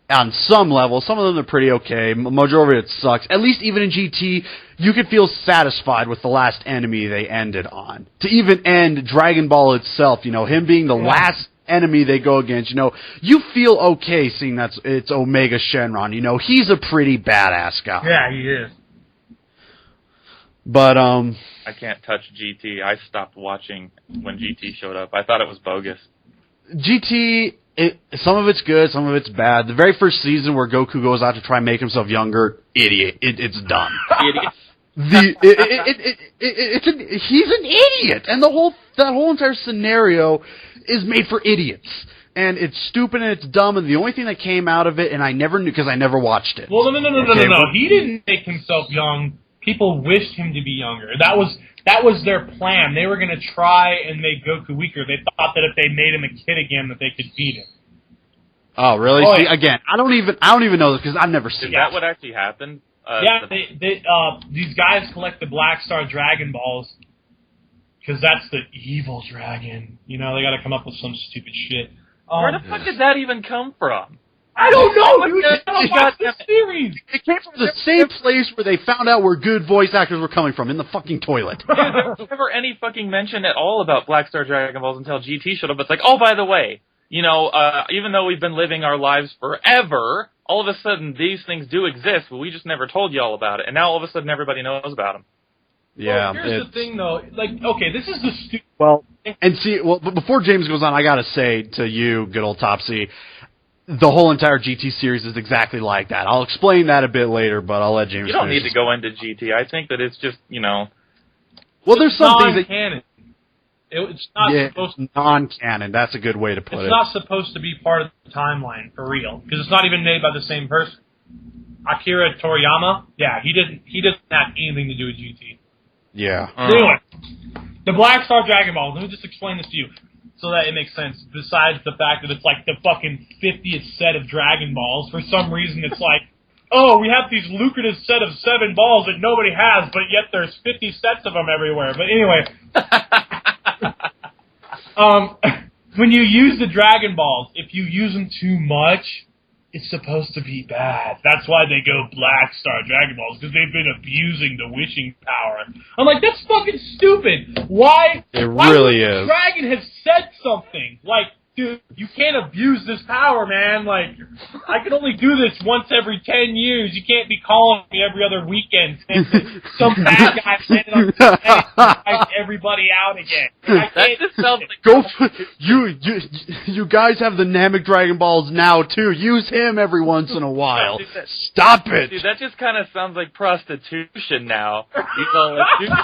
on some level, some of them are pretty okay, majority of it sucks, at least even in GT, you could feel satisfied with the last enemy they ended on. To even end Dragon Ball itself, him being the last enemy they go against, you feel okay seeing that it's Omega Shenron. He's a pretty badass guy. Yeah, he is. But, I can't touch GT. I stopped watching when GT showed up. I thought it was bogus. GT, some of it's good, some of it's bad. The very first season where Goku goes out to try and make himself younger, idiot. It's done. Idiot. He's an idiot, and that whole entire scenario is made for idiots. And it's stupid and it's dumb, and the only thing that came out of it, and I never knew because I never watched it. Well, no. He didn't make himself young. People wished him to be younger. That was their plan. They were going to try and make Goku weaker. They thought that if they made him a kid again, that they could beat him. Oh, really? Oh, See, yeah. again, I don't even know this because I've never seen Is that what actually happened? These guys collect the Black Star Dragon Balls because that's the evil dragon. They got to come up with some stupid shit. Where the fuck did that even come from? I don't know, dude. I don't watch this series. It came from the same place where they found out where good voice actors were coming from, in the fucking toilet. There was never any fucking mention at all about Black Star Dragon Balls until GT showed up. It's like, oh, by the way, even though we've been living our lives forever, all of a sudden these things do exist, but we just never told you all about it. And now all of a sudden everybody knows about them. Yeah. Well, here's the thing, though. Okay, this is the Well, but before James goes on, I gotta say to you, good old Topsy, the whole entire GT series is exactly like that. I'll explain that a bit later, but I'll let James. You don't finish need to go into GT. I think that it's just, Well, there's some things that non-canon. It's not supposed to. non-canon. That's a good way to put it. It's not supposed to be part of the timeline for real because it's not even made by the same person. Akira Toriyama, yeah, he doesn't have anything to do with GT. Yeah. Anyway, the Black Star Dragon Ball. Let me just explain this to you so that it makes sense. Besides the fact that it's like the fucking 50th set of Dragon Balls, for some reason it's like, oh, we have these lucrative set of 7 balls that nobody has, but yet there's 50 sets of them everywhere. But anyway, when you use the Dragon Balls, if you use them too much, it's supposed to be bad. That's why they go Black Star Dragon Balls, because they've been abusing the wishing power. I'm like, that's fucking stupid. Why? It why really would the is. Dragon has said something. Like, dude, you can't abuse this power, man. Like, I can only do this once every 10 years. You can't be calling me every other weekend saying that some bad guy landed on the stage and wiped everybody out again. Like, that just sounds like Go for, you guys have the Namek Dragon Balls now too. Use him every once in a while. Stop it. Dude, that just kind of sounds like prostitution now.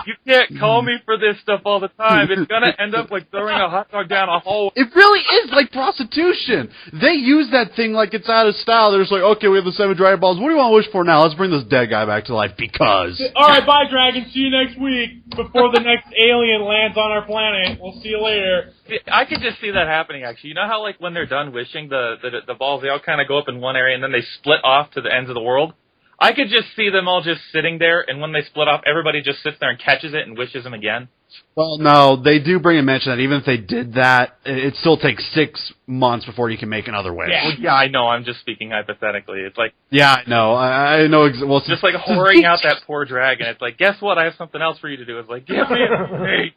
You can't call me for this stuff all the time. It's gonna end up like throwing a hot dog down a hole. It really is like prostitution. They use that thing like it's out of style. They're just like, okay, we have the 7 Dragon Balls. What do you want to wish for now? Let's bring this dead guy back to life because. All right, bye, Dragon. See you next week before the next alien lands on our planet. We'll see you later. I could just see that happening, actually. You know how, like, when they're done wishing, the balls, they all kind of go up in one area, and then they split off to the ends of the world? I could just see them all just sitting there, and when they split off, everybody just sits there and catches it and wishes them again. Well, no, they do bring a mention that even if they did that, it still takes 6 months before you can make another wish. Yeah. Well, yeah, I know. I'm just speaking hypothetically. It's like... Yeah, I know. I know. Well, just like whoring out that poor dragon. It's like, guess what? I have something else for you to do. It's like, give me a break.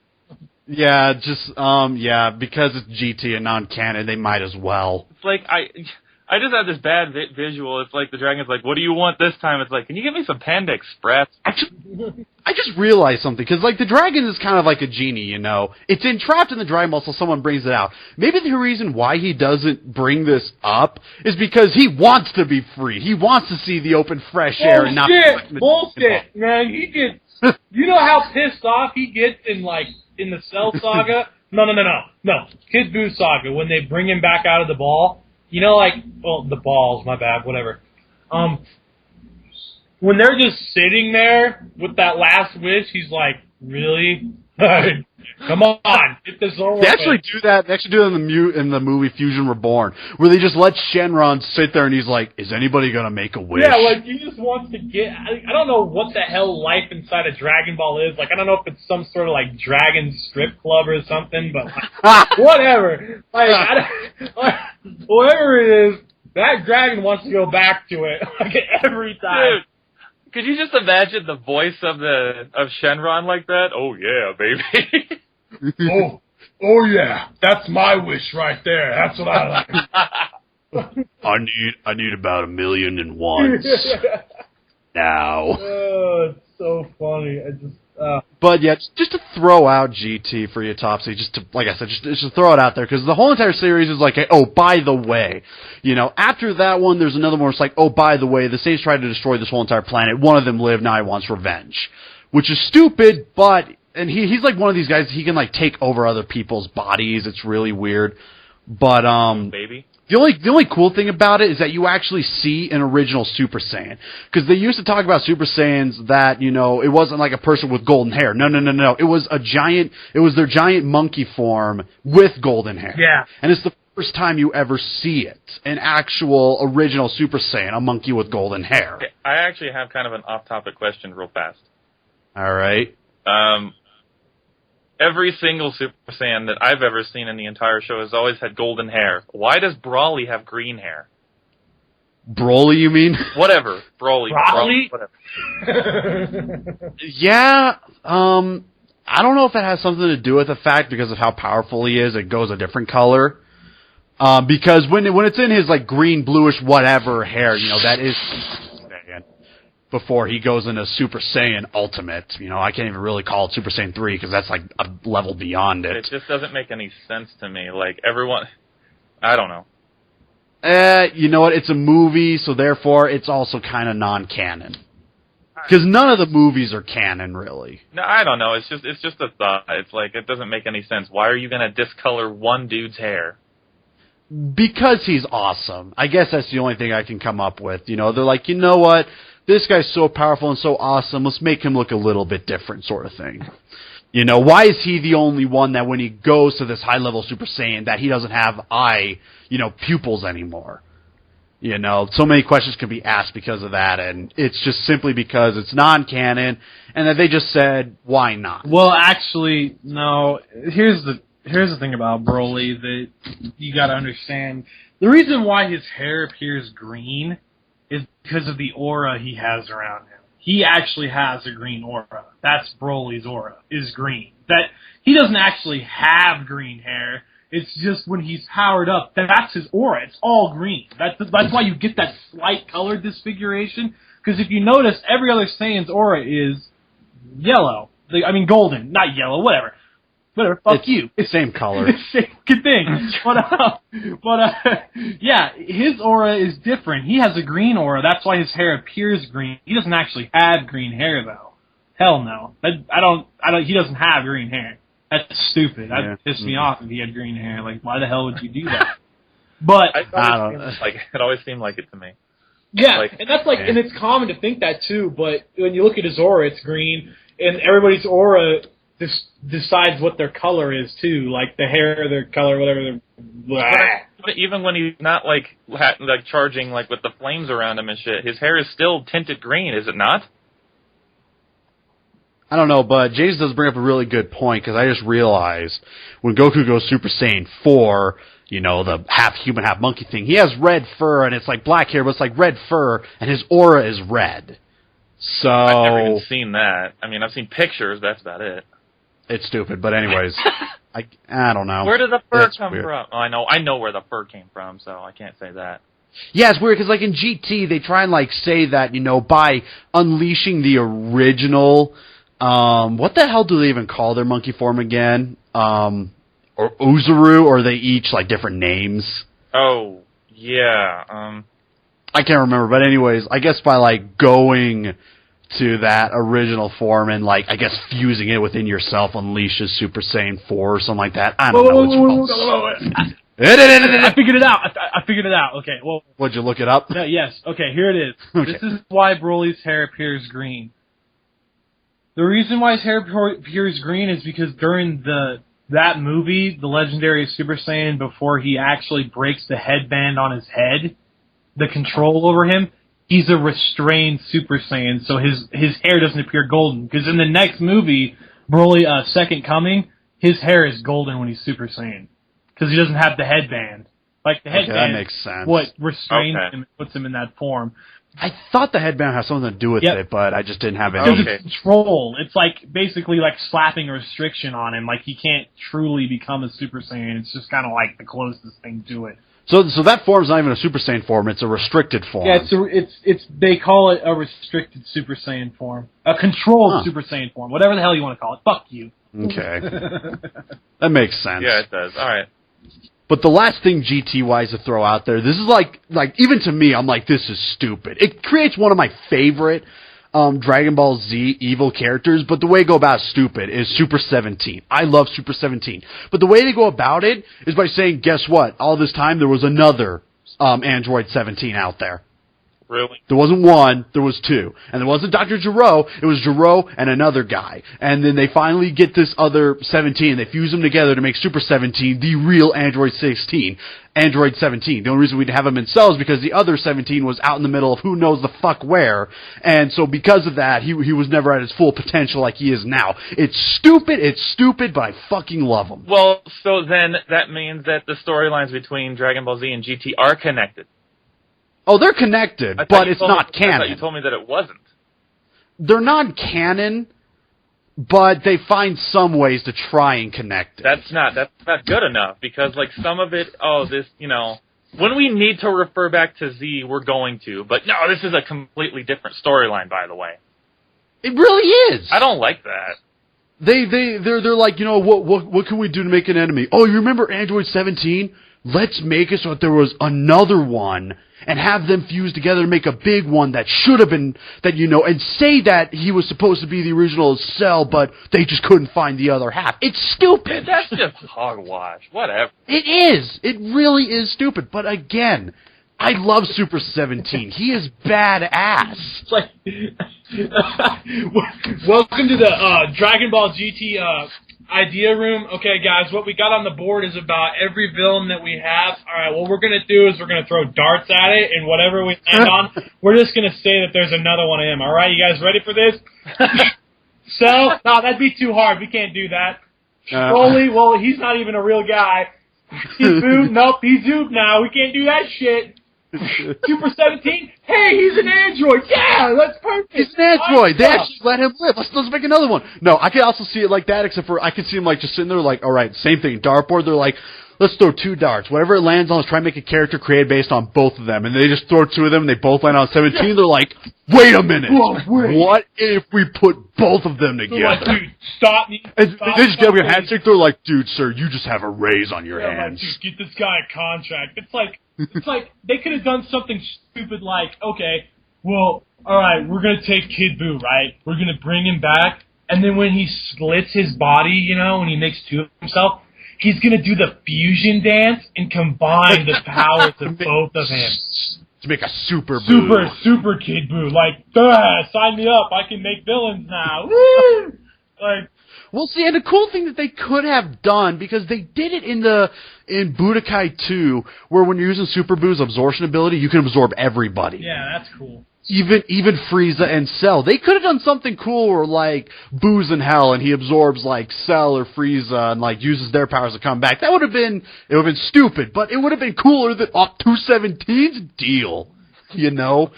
Yeah, just, yeah, because it's GT and non-canon, they might as well. It's like, I just have this bad visual. It's like the dragon's like, what do you want this time? It's like, can you give me some Panda Express? I just realized something, because, like, the dragon is kind of like a genie, you know? It's entrapped in the Dragon Ball, so someone brings it out. Maybe the reason why he doesn't bring this up is because he wants to be free. He wants to see the open, fresh air and not... Bullshit, man. He gets... You know how pissed off he gets in the Cell Saga? No. Kid Buu Saga, when they bring him back out of the ball. You know, the balls, my bad, whatever. When they're just sitting there with that last wish, he's like, really? Come on, get this over. They actually do that. They actually do that in the movie Fusion Reborn, where they just let Shenron sit there and he's like, "Is anybody gonna make a wish?" Yeah, like he just wants to get. I don't know what the hell life inside a Dragon Ball is. Like I don't know if it's some sort of like dragon strip club or something, but like, whatever. Whatever it is, that dragon wants to go back to it like every time. Dude. Could you just imagine the voice of Shenron like that? Oh yeah, baby. oh yeah, that's my wish right there. That's what I like. I need about 1,000,001 now. Oh, it's so funny. But yeah, just to throw out GT for you, Topsy, just to, like I said, just to throw it out there, because the whole entire series is like, oh, by the way, you know, after that one, there's another one where it's like, oh, by the way, the Saiyans tried to destroy this whole entire planet, one of them lived, now he wants revenge. Which is stupid, but, and he's like one of these guys, he can like take over other people's bodies, it's really weird, but, baby. The only cool thing about it is that you actually see an original Super Saiyan. Because they used to talk about Super Saiyans that, you know, it wasn't like a person with golden hair. No. It was their giant monkey form with golden hair. Yeah. And it's the first time you ever see it. An actual original Super Saiyan, a monkey with golden hair. Okay, I actually have kind of an off-topic question real fast. All right. Every single Super Saiyan that I've ever seen in the entire show has always had golden hair. Why does Brawly have green hair? Broly, you mean? Whatever. Brawly? Whatever. Yeah, I don't know if it has something to do with the fact because of how powerful he is, it goes a different color. Because when it's in his like green, bluish, whatever hair, you know, that is before he goes into Super Saiyan Ultimate. You know, I can't even really call it Super Saiyan 3 because that's like a level beyond it. It just doesn't make any sense to me. Like, everyone... I don't know. You know what? It's a movie, so therefore it's also kind of non-canon. Because none of the movies are canon, really. No, I don't know. It's just a thought. It's like, it doesn't make any sense. Why are you going to discolor one dude's hair? Because he's awesome. I guess that's the only thing I can come up with. You know, they're like, you know what? This guy's so powerful and so awesome. Let's make him look a little bit different, sort of thing. You know, why is he the only one that when he goes to this high-level Super Saiyan that he doesn't have pupils anymore? You know, so many questions can be asked because of that, and it's just simply because it's non-canon, and that they just said, why not? Well, actually, no. Here's the thing about Broly that you got to understand. The reason why his hair appears green is because of the aura he has around him. He actually has a green aura. That's Broly's aura, is green. That he doesn't actually have green hair. It's just when he's powered up, that's his aura. It's all green. That's why you get that slight color disfiguration. Because if you notice, every other Saiyan's aura is yellow. Golden. Not yellow, whatever. Fuck you. It's same color. Same thing. Yeah, his aura is different. He has a green aura. That's why his hair appears green. He doesn't actually have green hair, though. Hell no. He doesn't have green hair. That's stupid. That'd piss me off if he had green hair. Like, why the hell would you do that? But It always seemed like it to me. Yeah, and that's and it's common to think that too. But when you look at his aura, it's green, and everybody's aura decides what their color is too. Like the hair, their color, whatever. But even when he's not charging with the flames around him and shit, his hair is still tinted green, is it not? I don't know, but James does bring up a really good point, because I just realized when Goku goes Super Saiyan 4, you know, the half human, half monkey thing, he has red fur, and it's like black hair, but it's like red fur, and his aura is red. So I've never even seen that. I mean, I've seen pictures, that's about it. It's stupid, but anyways, I don't know. Where did the fur come from? Oh, I know where the fur came from, so I can't say that. Yeah, it's weird, because in GT, they try and say that, by unleashing the original... what the hell do they even call their monkey form again? Or Uzuru, or are they each different names? Oh, yeah. I can't remember, but anyways, I guess by going to that original form and I guess fusing it within yourself unleashes Super Saiyan 4 or something like that. I don't know. I figured it out. I figured it out. Okay, well. Would you look it up? Yes. Okay, here it is. Okay. This is why Broly's hair appears green. The reason why his hair appears green is because during that movie, The Legendary Super Saiyan, before he actually breaks the headband on his head, the control over him, he's a restrained Super Saiyan, so his hair doesn't appear golden. Because in the next movie, Broly, Second Coming, his hair is golden when he's Super Saiyan. Because he doesn't have the headband. The headband that makes sense. What restrains him and puts him in that form. I thought the headband had something to do with it, but I just didn't have it. Because it's control. It's basically slapping a restriction on him. He can't truly become a Super Saiyan. It's just kind of the closest thing to it. So that form's not even a Super Saiyan form. It's a restricted form. Yeah, it's they call it a restricted Super Saiyan form, a controlled Super Saiyan form, whatever the hell you want to call it. Fuck you. Okay, that makes sense. Yeah, it does. All right. But the last thing GT-wise to throw out there, this is even to me, I'm this is stupid. It creates one of my favorite Dragon Ball Z evil characters, but the way they go about stupid is Super 17. I love Super 17. But the way they go about it is by saying, guess what? All this time there was another Android 17 out there. Really? There wasn't one, there was two. And there wasn't Dr. Gero, it was Gero and another guy. And then they finally get this other 17, they fuse them together to make Super 17 the real Android 17. The only reason we didn't have him in cells because the other 17 was out in the middle of who knows the fuck where. And so because of that, he was never at his full potential like he is now. It's stupid, but I fucking love him. Well, so then that means that the storylines between Dragon Ball Z and GT are connected. Oh, they're connected, but it's not canon. I thought you told me that it wasn't. They're not canon, but they find some ways to try and connect it. That's not good enough, because some of it, when we need to refer back to Z, we're going to. But no, this is a completely different storyline, by the way. It really is. I don't like that. They're what can we do to make an enemy? Oh, you remember Android 17? let's make it so that there was another one and have them fuse together to make a big one that should have been, that, you know, and say that he was supposed to be the original Cell, but they just couldn't find the other half. It's stupid. That's just hogwash. Whatever. It is. It really is stupid. But again, I love Super 17. He is badass. It's like, welcome to the Dragon Ball GT idea room. Okay, guys, what we got on the board is about every villain that we have. All right, what we're going to do is we're going to throw darts at it, and whatever we land on, we're just going to say that there's another one of him. All right, you guys ready for this? So, no, that'd be too hard. We can't do that. Broly, well, he's not even a real guy. He's Zoop. Nope, he's Zoop now. We can't do that shit. Super 17? Hey, he's an android. Yeah, that's perfect. He's an android. They actually let him live. Let's make another one. No, I can also see it like that, except for I can see him like just sitting there like, all right, same thing. Dartboard, they're like, let's throw 2 darts. Whatever it lands on, let's try and make a character created based on both of them. And they just throw 2 of them, and they both land on 17. They're like, wait a minute. Whoa, wait. What if we put both of them together? Like, dude, stop me. And Stop, they just give him a me. handshake. They're like, dude, sir, you just have a raise on your hands. Like, dude, get this guy a contract. It's like they could have done something stupid like, okay, well, all right, we're gonna take Kid Buu, right? We're gonna bring him back, and then when he splits his body, you know, when he makes 2 of himself, he's gonna do the fusion dance and combine the powers of both of him to make a super Kid Buu. Like, sign me up! I can make villains now. Woo! Like. Well, see, and the cool thing that they could have done, because they did it in Budokai 2, where when you're using Super Buu's absorption ability, you can absorb everybody. Yeah, that's cool. Even Frieza and Cell. They could have done something cool where, like, Buu's in hell and he absorbs, like, Cell or Frieza and, like, uses their powers to come back. It would have been stupid, but it would have been cooler than 217's deal, you know?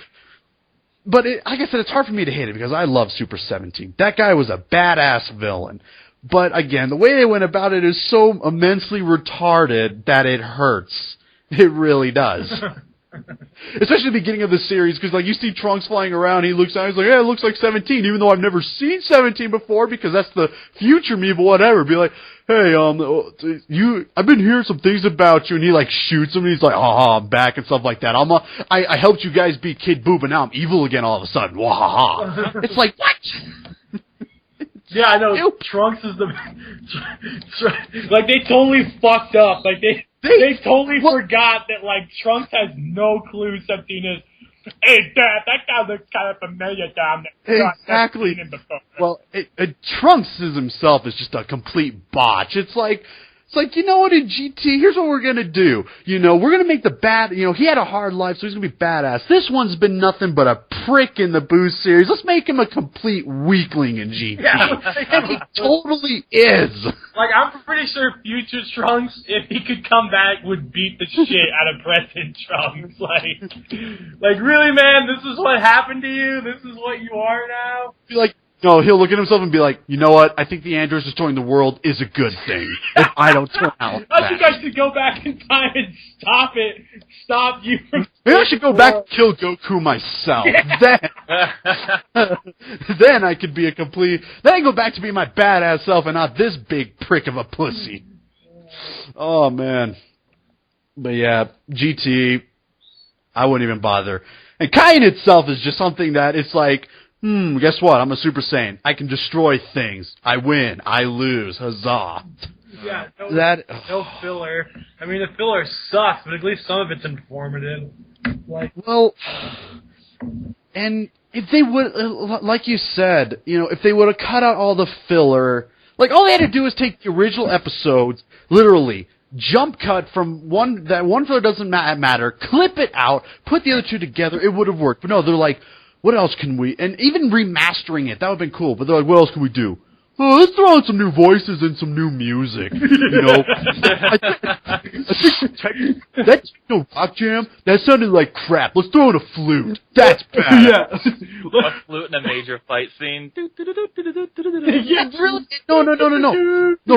But like I said, it's hard for me to hate it because I love Super 17. That guy was a badass villain. But again, the way they went about it is so immensely retarded that it hurts. It really does. Especially the beginning of the series, because like you see Trunks flying around, he looks out, he's like, yeah, it looks like 17, even though I've never seen 17 before, because that's the future me, but whatever. Be like, hey, I've been hearing some things about you, and he like shoots him, and he's like, I'm back, and stuff like that. I helped you guys beat Kid Buu, but now I'm evil again all of a sudden. Wahaha. It's like, what? Yeah, I know. Trunks is the like they totally fucked up. Like they totally forgot that like Trunks has no clue 17 is. Hey, Dad, that guy looks kind of familiar down there. Exactly. Well, Trunks himself is just a complete botch. It's like, you know what, in GT, here's what we're going to do. You know, we're going to make the bad, you know, he had a hard life, so he's going to be badass. This one's been nothing but a prick in the Buu series. Let's make him a complete weakling in GT. Yeah. And he totally is. Like, I'm pretty sure future Trunks, if he could come back, would beat the shit out of present Trunks. Like, really, man, this is what happened to you? This is what you are now? Be like, no, he'll look at himself and be like, you know what? I think the androids destroying the world is a good thing. If I don't turn out. I think I should go back in time and stop it. Stop you from. Maybe I should go back and kill Goku myself. Yeah. Then I could be a complete. Then I can go back to being my badass self and not this big prick of a pussy. Oh man. But yeah, GT. I wouldn't even bother. And Kai in itself is just something that it's like. Guess what? I'm a Super Saiyan. I can destroy things. I win. I lose. Huzzah. Yeah, no filler. I mean, the filler sucks, but at least some of it's informative. Well, and if they would, like you said, you know, if they would have cut out all the filler, like all they had to do is take the original episodes, literally, jump cut from one filler doesn't matter, clip it out, put the other 2 together, it would have worked. But no, they're like, what else can we... And even remastering it, that would have been cool. But they're like, what else can we do? Oh, let's throw in some new voices and some new music. You know? I think that techno rock jam, that sounded like crap. Let's throw in a flute. That's bad. Yeah. A flute in a major fight scene. Yeah, really? No. No,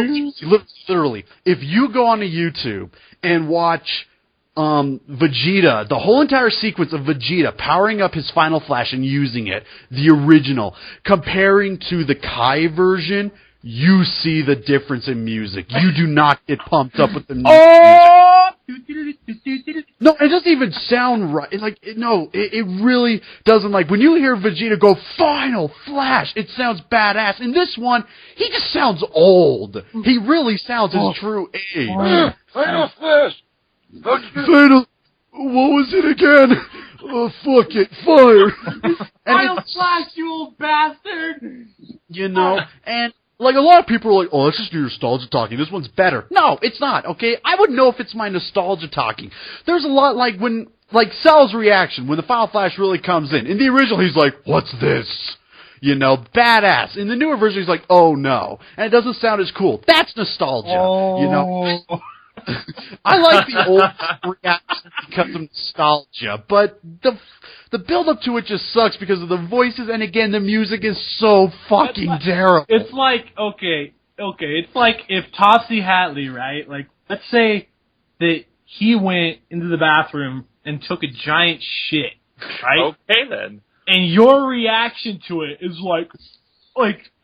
literally. If you go onto YouTube and watch... Vegeta, the whole entire sequence of Vegeta powering up his Final Flash and using it, the original, comparing to the Kai version, you see the difference in music. You do not get pumped up with the music. No, it doesn't even sound right. It really doesn't. Like, when you hear Vegeta go, Final Flash, it sounds badass. In this one, he just sounds old. He really sounds his true age. Final Flash! Final, what was it again? Oh, fuck it, fire. Final Flash, you old bastard! You know, and like a lot of people are like, oh, that's just your nostalgia talking. This one's better. No, it's not, okay? I would know if it's my nostalgia talking. There's a lot like when, like Cell's reaction when the Final Flash really comes in. In the original, he's like, what's this? You know, badass. In the newer version, he's like, oh no. And it doesn't sound as cool. That's nostalgia. You know? I like the old reaction because of nostalgia, but the build-up to it just sucks because of the voices, and again, the music is so fucking terrible. It's like, okay, it's like if Topsy Hatley, right, like, let's say that he went into the bathroom and took a giant shit, right? Okay, then. And your reaction to it is like,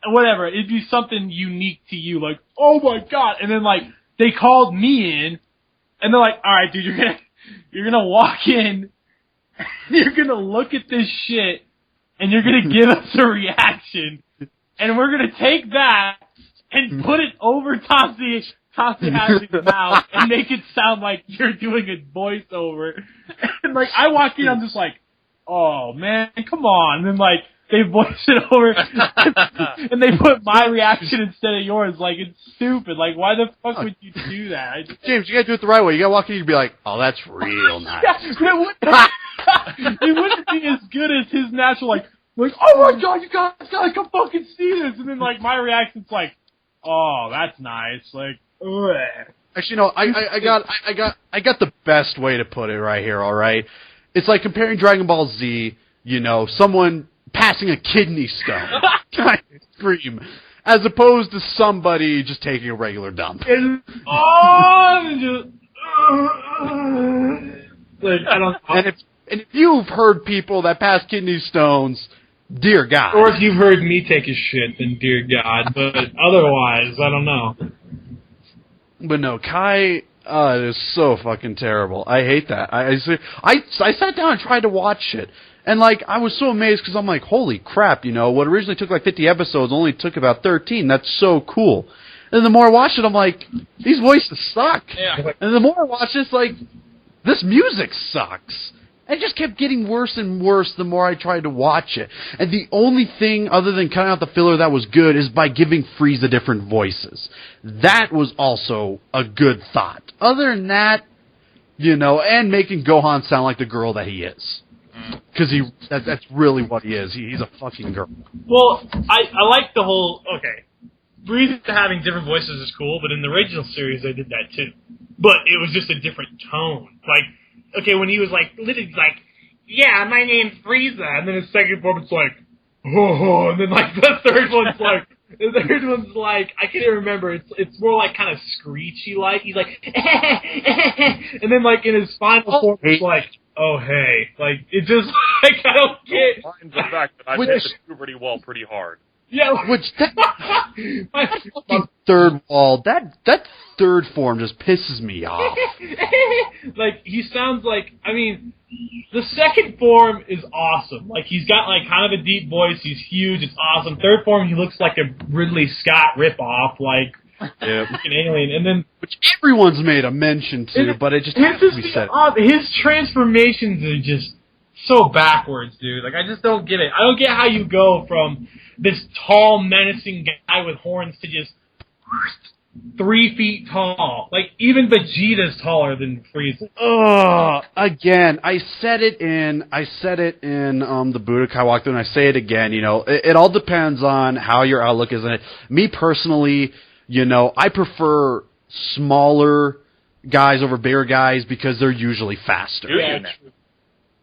whatever, it'd be something unique to you, like, oh my god, and then, like, they called me in, and they're like, alright, dude, you're gonna walk in, you're gonna look at this shit, and you're gonna give us a reaction, and we're gonna take that and put it over Topsy Hatley's mouth and make it sound like you're doing a voiceover. And like, I walk in, I'm just like, oh man, come on. And then like, they voice it over, and they put my reaction instead of yours. Like, it's stupid. Like, why the fuck would you do that? James, you gotta do it the right way. You gotta walk in and be like, oh, that's real nice. It wouldn't be as good as his natural, like, oh my god, you guys gotta come fucking see this. And then, like, my reaction's like, oh, that's nice. Like, ugh. Actually, no, I got the best way to put it right here, alright? It's like comparing Dragon Ball Z, you know, someone passing a kidney stone kind of scream, as opposed to somebody just taking a regular dump. Like, I don't know. And if you've heard people that pass kidney stones, dear God. Or if you've heard me take a shit, then dear God. But otherwise, I don't know. But no, Kai, it is so fucking terrible. I hate that. I sat down and tried to watch it. And, like, I was so amazed because I'm like, holy crap, you know, what originally took like 50 episodes only took about 13. That's so cool. And the more I watch it, I'm like, these voices suck. Yeah. And the more I watch this, like, this music sucks. And it just kept getting worse and worse the more I tried to watch it. And the only thing, other than cutting out the filler, that was good is by giving Frieza different voices. That was also a good thought. Other than that, you know, and making Gohan sound like the girl that he is. Because that's really what he is. He's a fucking girl. Well, I like the whole, okay, Frieza having different voices is cool, but in the original series they did that too. But it was just a different tone. Like, okay, when he was like, literally like, yeah, my name's Frieza, and then his second form it's like, oh, and then like the third one's like, I can't even remember, it's more like kind of screechy like, he's like, and then like in his final form it's like, oh hey, like, it just, like, I don't get. Mind the fact that I hit the puberty wall pretty hard. Yeah, which that fucking third wall, that third form just pisses me off. Like, he sounds like, I mean, the second form is awesome. Like, he's got, like, kind of a deep voice, he's huge, it's awesome. Third form, he looks like a Ridley Scott ripoff, like, yeah, an alien. And then, which everyone's made a mention to, but it just has to be said. His transformations are just so backwards, dude. Like, I just don't get it. I don't get how you go from this tall, menacing guy with horns to just 3 feet tall. Like, even Vegeta's taller than Frieza. Again, I said it in the Budokai walkthrough, and I say it again, you know, it all depends on how your outlook is in it. Me personally, you know, I prefer smaller guys over bigger guys because they're usually faster.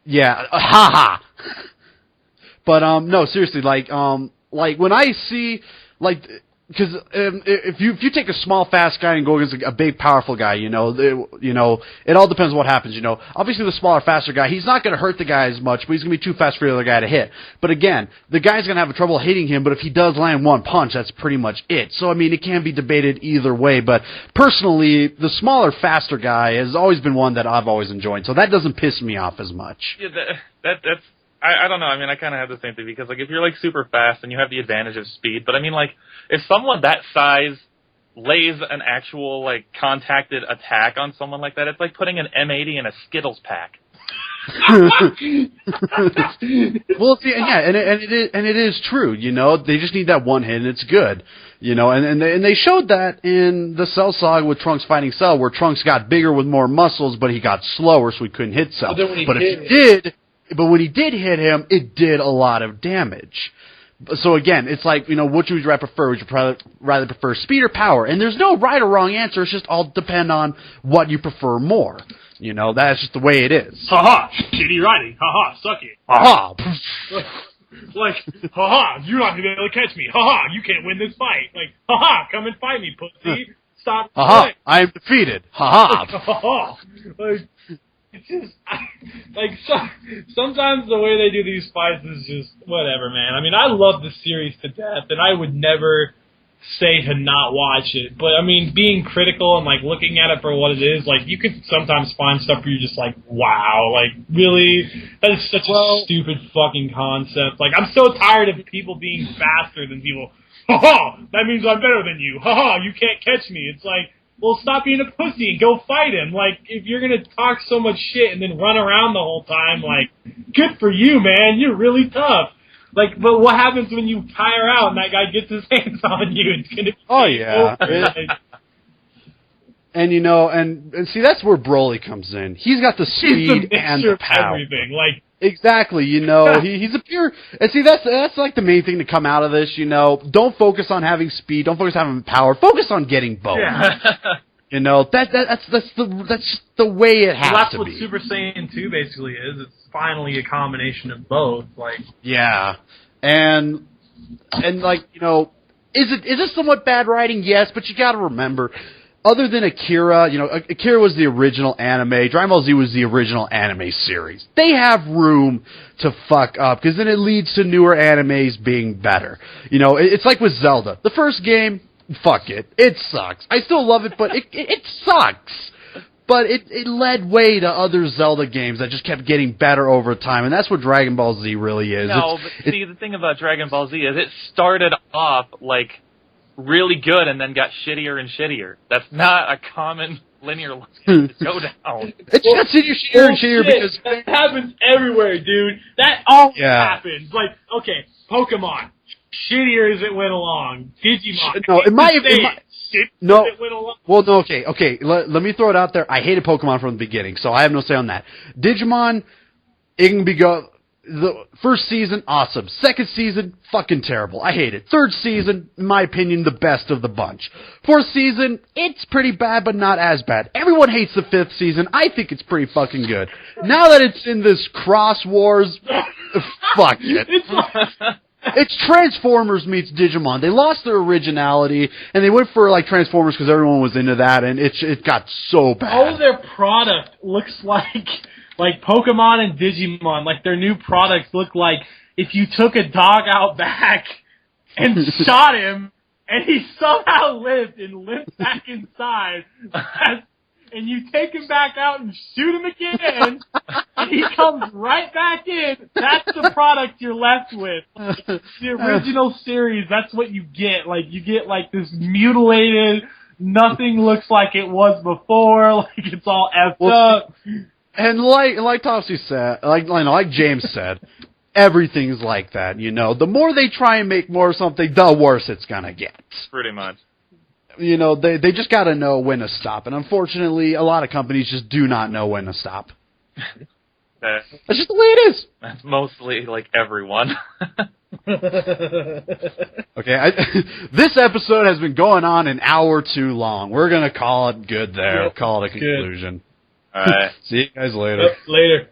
Yeah, haha. But no, seriously, like when I see, like, because if you take a small, fast guy and go against a big, powerful guy, it all depends what happens. Obviously the smaller, faster guy, he's not going to hurt the guy as much, but he's going to be too fast for the other guy to hit. But again, the guy's going to have trouble hitting him. But if he does land one punch, that's pretty much it. So I mean, it can be debated either way. But personally, the smaller, faster guy has always been one that I've always enjoyed. So that doesn't piss me off as much. Yeah, that's. I don't know. I mean, I kind of have the same thing because, like, if you're, like, super fast and you have the advantage of speed, but I mean, like, if someone that size lays an actual, like, contacted attack on someone like that, it's like putting an M80 in a Skittles pack. Well, see, and it is true. They just need that one hit and it's good. And they showed that in the Cell saga with Trunks fighting Cell, where Trunks got bigger with more muscles, but he got slower, so he couldn't hit Cell. But when he did hit him, it did a lot of damage. So again, it's like, which would you rather prefer? Would you rather prefer speed or power? And there's no right or wrong answer. It's just all depend on what you prefer more. That's just the way it is. Haha, shitty riding. Haha, suck it. Haha. Like, haha, you're not going to be able to catch me. Haha, you can't win this fight. Like, haha, come and fight me, pussy. Stop. Haha, I am defeated. Haha. Haha. Like, it's just, sometimes the way they do these fights is just whatever, man. I mean, I love the series to death, and I would never say to not watch it. But, I mean, being critical and, like, looking at it for what it is, like, you could sometimes find stuff where you're just like, wow, like, really? That is such a stupid fucking concept. Like, I'm so tired of people being faster than people. Ha-ha! That means I'm better than you. Ha-ha! You can't catch me. It's like, well, stop being a pussy and go fight him. Like, if you're going to talk so much shit and then run around the whole time, like, good for you, man. You're really tough. Like, but what happens when you tire out and that guy gets his hands on you? It's going to be yeah. And see, that's where Broly comes in. He's got the speed and the power. Everything. Like, exactly, he's a pure. And see, that's like the main thing to come out of this. Don't focus on having speed. Don't focus on having power. Focus on getting both. Yeah. That's just the way it has to be. That's what Super Saiyan 2 basically is. It's finally a combination of both. Like, yeah, and like is it somewhat bad writing? Yes, but you got to remember. Other than Akira, Akira was the original anime. Dragon Ball Z was the original anime series. They have room to fuck up, because then it leads to newer animes being better. It's like with Zelda. The first game, fuck it. It sucks. I still love it, but it sucks. But it led way to other Zelda games that just kept getting better over time, and that's what Dragon Ball Z really is. No, but see, the thing about Dragon Ball Z is it started off, like, really good and then got shittier and shittier. That's not a common linear line to go down. It just got shittier and shittier because that happens everywhere, dude. That always happens. Like, okay, Pokemon, shittier as it went along. Digimon, no, it might. No. As it went along. Well, no. Okay. Let me throw it out there. I hated Pokemon from the beginning, so I have no say on that. Digimon, it can be go. The first season, awesome. Second season, fucking terrible. I hate it. Third season, in my opinion, the best of the bunch. Fourth season, it's pretty bad, but not as bad. Everyone hates the fifth season. I think it's pretty fucking good. Now that it's in this Cross Wars, fuck it. It's Transformers meets Digimon. They lost their originality, and they went for, like, Transformers because everyone was into that, and it got so bad. All of their product looks like Pokemon and Digimon, like their new products look like if you took a dog out back and shot him, and he somehow lived and limped back inside, and you take him back out and shoot him again, and he comes right back in, that's the product you're left with. Like, the original series, that's what you get. Like, you get, like, this mutilated, nothing looks like it was before, like, it's all effed up. And like Topsy said, like James said, everything's like that, The more they try and make more of something, the worse it's gonna get. Pretty much. They just gotta know when to stop. And unfortunately, a lot of companies just do not know when to stop. That's just the way it is. That's mostly, like, everyone. Okay, this episode has been going on an hour too long. We're gonna call it good there. Call it a conclusion. All right. See you guys later. Later.